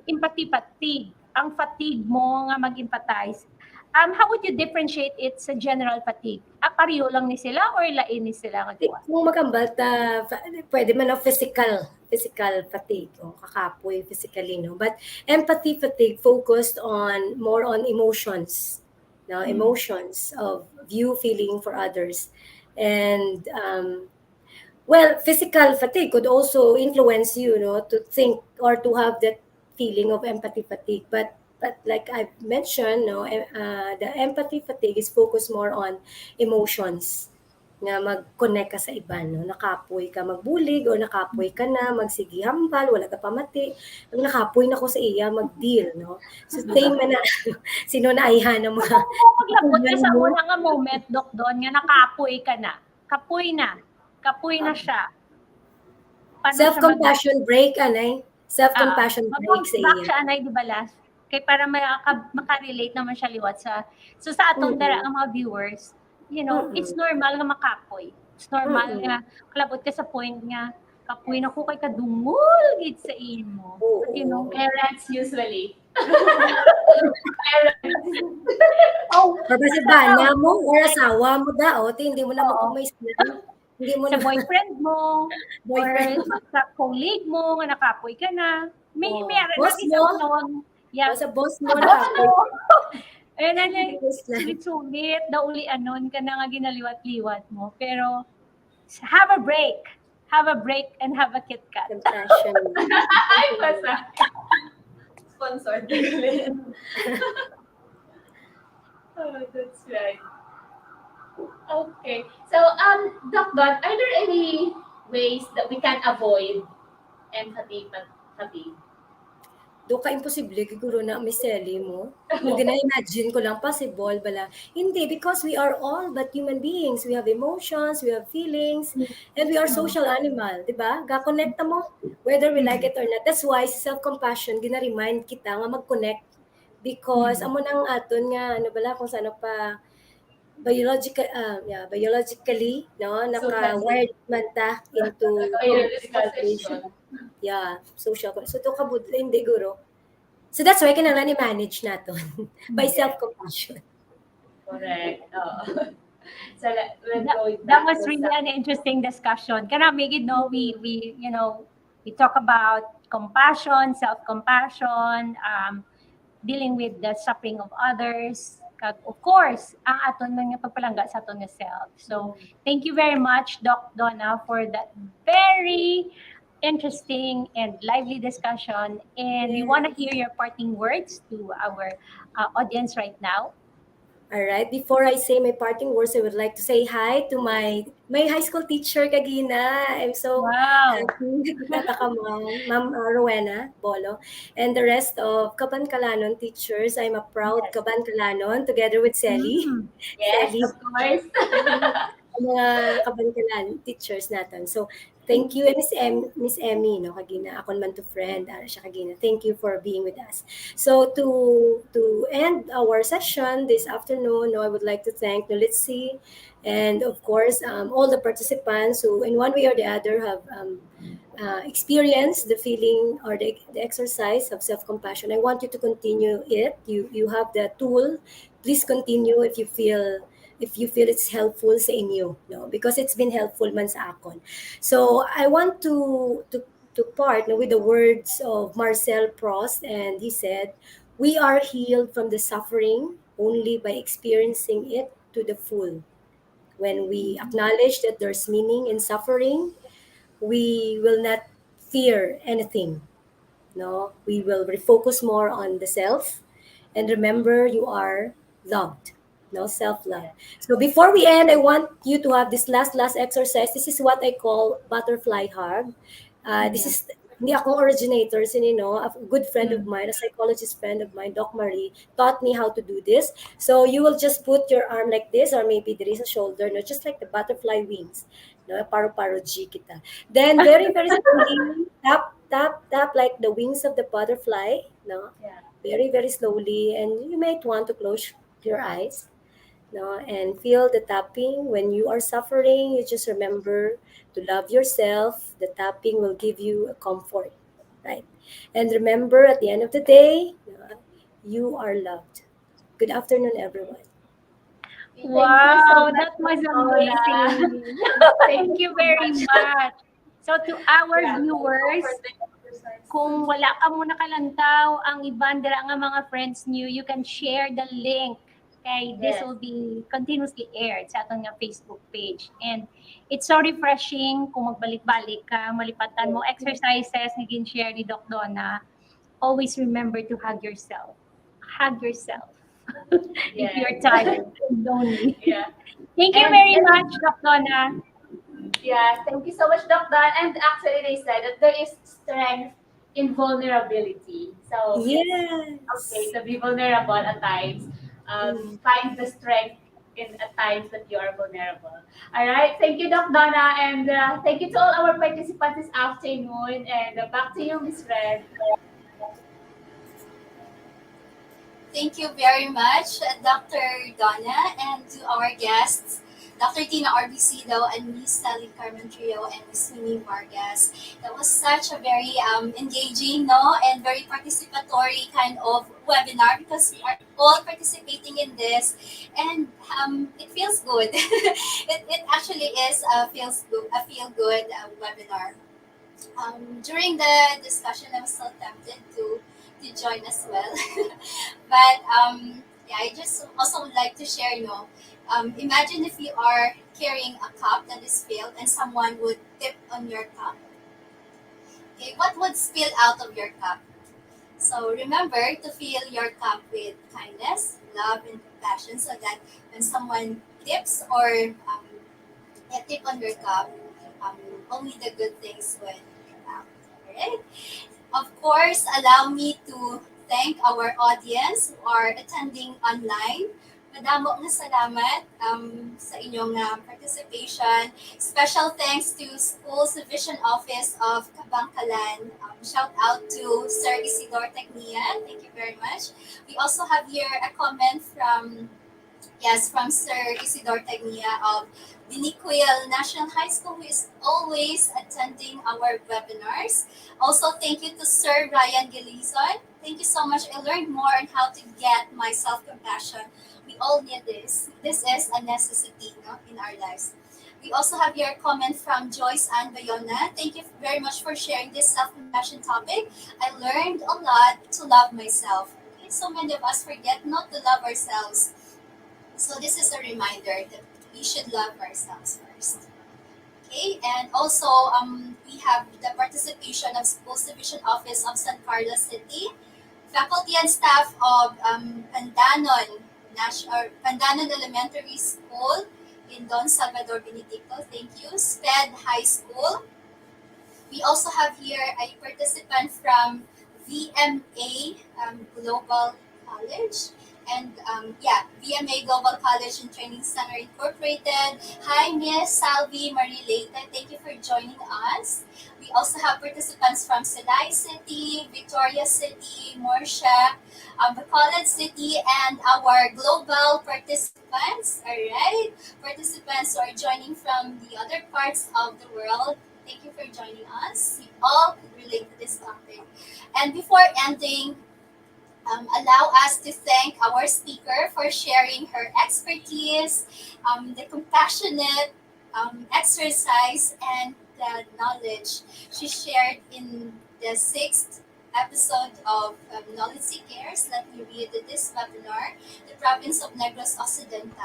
empathy fatigue. Ang fatigue mo nga mag-empathize. How would you differentiate it sa general fatigue? Pareho lang ni sila or lain ni sila? Kung magambal pwede man ang physical fatigue o kakapoy physically, no? But empathy fatigue focused more on emotions, no? Emotions of you feeling for others. And physical fatigue could also influence you, to think or to have that feeling of empathy fatigue. But like I've mentioned, the empathy fatigue is focused more on emotions. Nga mag-connect ka sa iba, no? Nakapoy ka magbulig o nakapoy ka na magsigihambal, wala ka pamati. Ang nakapoy na ko sa iya, mag-deal, no? So, same na sino na ayhan ng mga... Maglabot ka sa una nga moment, Doc Don, nga nakapoy ka na. Kapoy na siya. Self-compassion break, anay. Self-compassion break sa iya. Back siya, anay, di ba last? Kaya para makarelate naman siya liwat sa atong dara ang mga viewers, it's normal nga makapoy. It's normal nga kalabot ka sa point nga kapoy na ko kay kadungol gid sa imo. But Parents usually. Kasi bana mo or asawa mo daw, hindi mo na magpumayslan. Hindi mo sa na boyfriend mo, or sa colleague mo nga nakapoy ka na. May boss mo. Sa boss mo na ayun na niya, sulit, dauli anon ka na nga ginaliwat-liwat mo. Pero, have a break and have a KitKat. Compassion. Ay, basta. Sponsored. Oh, that's right. Okay. So, Doc Don, are there any ways that we can avoid empathy fatigue? Do ka imposible siguro na may seli mo. Kung gina-imagine ko lang possible bala. Hindi, because we are all but human beings. We have emotions, we have feelings, and we are social animal, di ba? Ga-connect mo whether we like it or not. That's why self-compassion gina-remind kita nga mag-connect because amo nang aton nga kung sano pa biologically, no, naka-wired man ta into Social. social. So to kabud hindi guro. So that's why kinahanglan i-manage naton by self-compassion. Correct. So that was really an interesting discussion. Kana migid no, we talk about compassion, self-compassion, dealing with the suffering of others. Kag, of course, ang aton mga pagpalangga sa aton nga self. So, thank you very much, Doc Donna, for that very interesting and lively discussion. And we want to hear your parting words to our audience right now. All right. Before I say my parting words, I would like to say hi to my high school teacher, Kagina. I'm so Wow. happy nakita ka, Ma'am Rowena Bolo, and the rest of Kabankalanon teachers. I'm a proud Yes. Kabankalanon together with Sally. Mm. Yes, Sally, of course. ang mga kabankalan teachers natin. So, thank you, Miss Emmy, no, kagina, akon man to friend, siya kagina. Thank you for being with us. So, to end our session this afternoon, no, I would like to thank NOLITC and, of course, all the participants who, in one way or the other, have experienced the feeling or the exercise of self-compassion. I want you to continue it. You have the tool. Please continue if you feel it's helpful sa inyo, no, because it's been helpful man sa akon. So I want to part, no, with the words of Marcel Proust, and he said, we are healed from the suffering only by experiencing it to the full. When we acknowledge that there's meaning in suffering, we will not fear anything. No, we will refocus more on the self, and remember, you are loved. No, self-love. So before we end, I want you to have this last exercise. This is what I call butterfly hug. This is hindi ako originator, a good friend of mine, a psychologist friend of mine, Doc Marie, taught me how to do this. So you will just put your arm like this, or maybe there is a shoulder, no, just like the butterfly wings. No, paro-paro G kita. Then very, very slowly, tap, tap, tap like the wings of the butterfly. No, Yeah. very, very slowly. And you might want to close your eyes, no, and feel the tapping. When you are suffering, you just remember to love yourself. The tapping will give you a comfort, right? And remember, at the end of the day, you are loved. Good afternoon, everyone. Thank you so Wow, much, that was Donna. amazing. Thank you very much. So to our Yeah, viewers, comforting exercise. kung wala ka mo nakalantaw, ang iban dira nga mga friends niyo, you can share the link. Okay, this Yes. will be continuously aired sa ating nga Facebook page. And it's so refreshing kung magbalik-balik ka, malipatan mo exercises na gin-share ni Doc Donna. Always remember to hug yourself. Hug yourself. If you're tired and lonely. Yeah. Thank you And- very much, Doc Donna. Yeah, thank you so much, Doc Dan. And actually, they said that there is strength in vulnerability. So, Yes. okay, to be vulnerable at times, find the strength in at times that you are vulnerable. All right, thank you, Doc Donna, and thank you to all our participants this afternoon. And back to you, Miss Red. Thank you very much, Dr. Donna, and to our guests, Dr. Tina Orbisido and Miss Sally Carmen Trio and Miss Mimi Vargas. That was such a very engaging, no, and very participatory kind of webinar because we are all participating in this, and it feels good. it actually is a feel good webinar. During the discussion, I was so tempted to join as well. But yeah, I just also would like to share, imagine if you are carrying a cup that is filled and someone would tip on your cup. Okay, what would spill out of your cup? So remember to fill your cup with kindness, love, and compassion so that when someone tips or tip on your cup, only the good things would come out. Alright? Of course, allow me to thank our audience who are attending online. Madamo nga salamat sa inyong participation. Special thanks to School's Division Office of Kabangkalan. Shout out to Sir Isidore Tagnia. Thank you very much. We also have here a comment from Sir Isidore Tagnia of Biniquil National High School, who is always attending our webinars. Also, thank you to Sir Ryan Gilizon. Thank you so much. I learned more on how to get my self-compassion. We all need this. This is a necessity, in our lives. We also have your comment from Joyce Ann Bayona. Thank you very much for sharing this self-compassion topic. I learned a lot to love myself. think so many of us forget not to love ourselves. So this is a reminder that we should love ourselves first. Okay, and also we have the participation of Schools Division Office of San Carlos City, faculty and staff of Pandanon Elementary School in Don Salvador, Benitico. Thank you. SPED High School. We also have here a participant from VMA Global College. And VMA Global College and Training Center Incorporated. Hi, Miss Salvi Marie Leite. Thank you for joining us. We also have participants from Silay City, Victoria City, Morsha, Bacolod City, and our global participants. All right, participants who are joining from the other parts of the world. Thank you for joining us. We all could relate to this topic. And before ending, allow us to thank our speaker for sharing her expertise, the compassionate exercise, and the knowledge she shared in the sixth episode of NOLITC Cares. Let me read this webinar. The province of Negros Occidental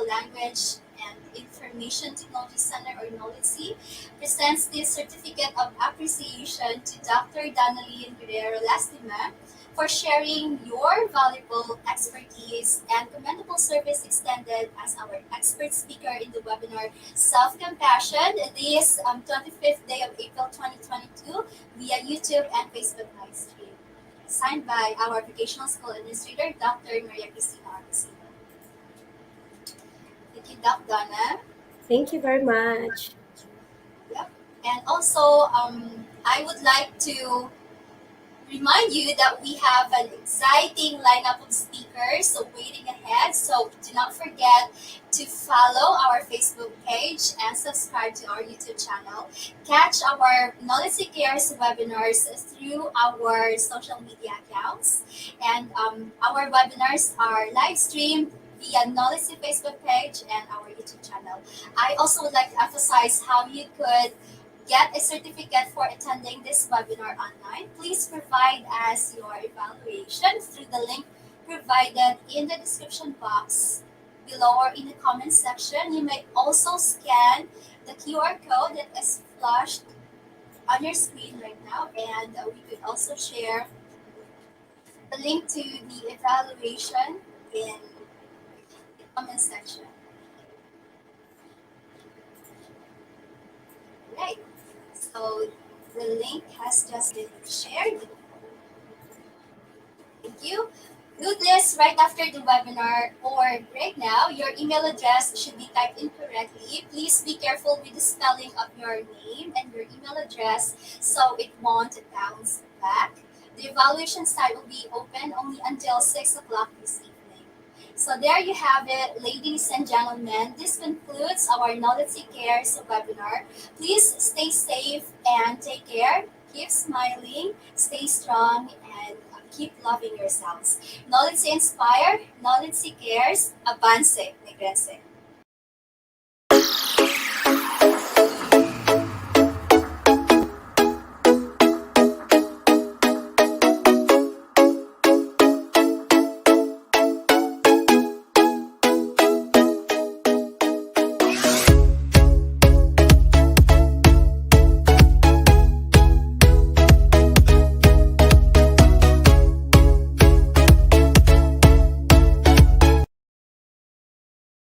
Language and Information Technology Center, or NOLITC, presents this certificate of appreciation to Dr. Danaline Guerrero Lastima for sharing your valuable expertise and commendable service extended as our expert speaker in the webinar Self-Compassion this 25th day of April 2022 via YouTube and Facebook live stream. Signed by our Vocational School Administrator, Dr. Maria Cristina Arcosino. Thank you, Doc Donna. Thank you very much. Yep. And also, I would like to remind you that we have an exciting lineup of speakers waiting ahead. So do not forget to follow our Facebook page and subscribe to our YouTube channel. Catch our NOLITC Cares webinars through our social media accounts. And our webinars are live streamed via NOLITC Facebook page and our YouTube channel. I also would like to emphasize how you could get a certificate for attending this webinar online. Please provide us your evaluation through the link provided in the description box below or in the comment section. You may also scan the QR code that is flashed on your screen right now, and we could also share the link to the evaluation in the comment section. Right. So the link has just been shared. Thank you. Do this right after the webinar or right now. Your email address should be typed incorrectly. Please be careful with the spelling of your name and your email address so it won't bounce back. The evaluation site will be open only until 6 o'clock this evening. So there you have it, ladies and gentlemen. This concludes our NOLITC Cares webinar. Please stay safe and take care. Keep smiling, stay strong, and keep loving yourselves. NOLITC Inspire, NOLITC Cares, avance, negrese.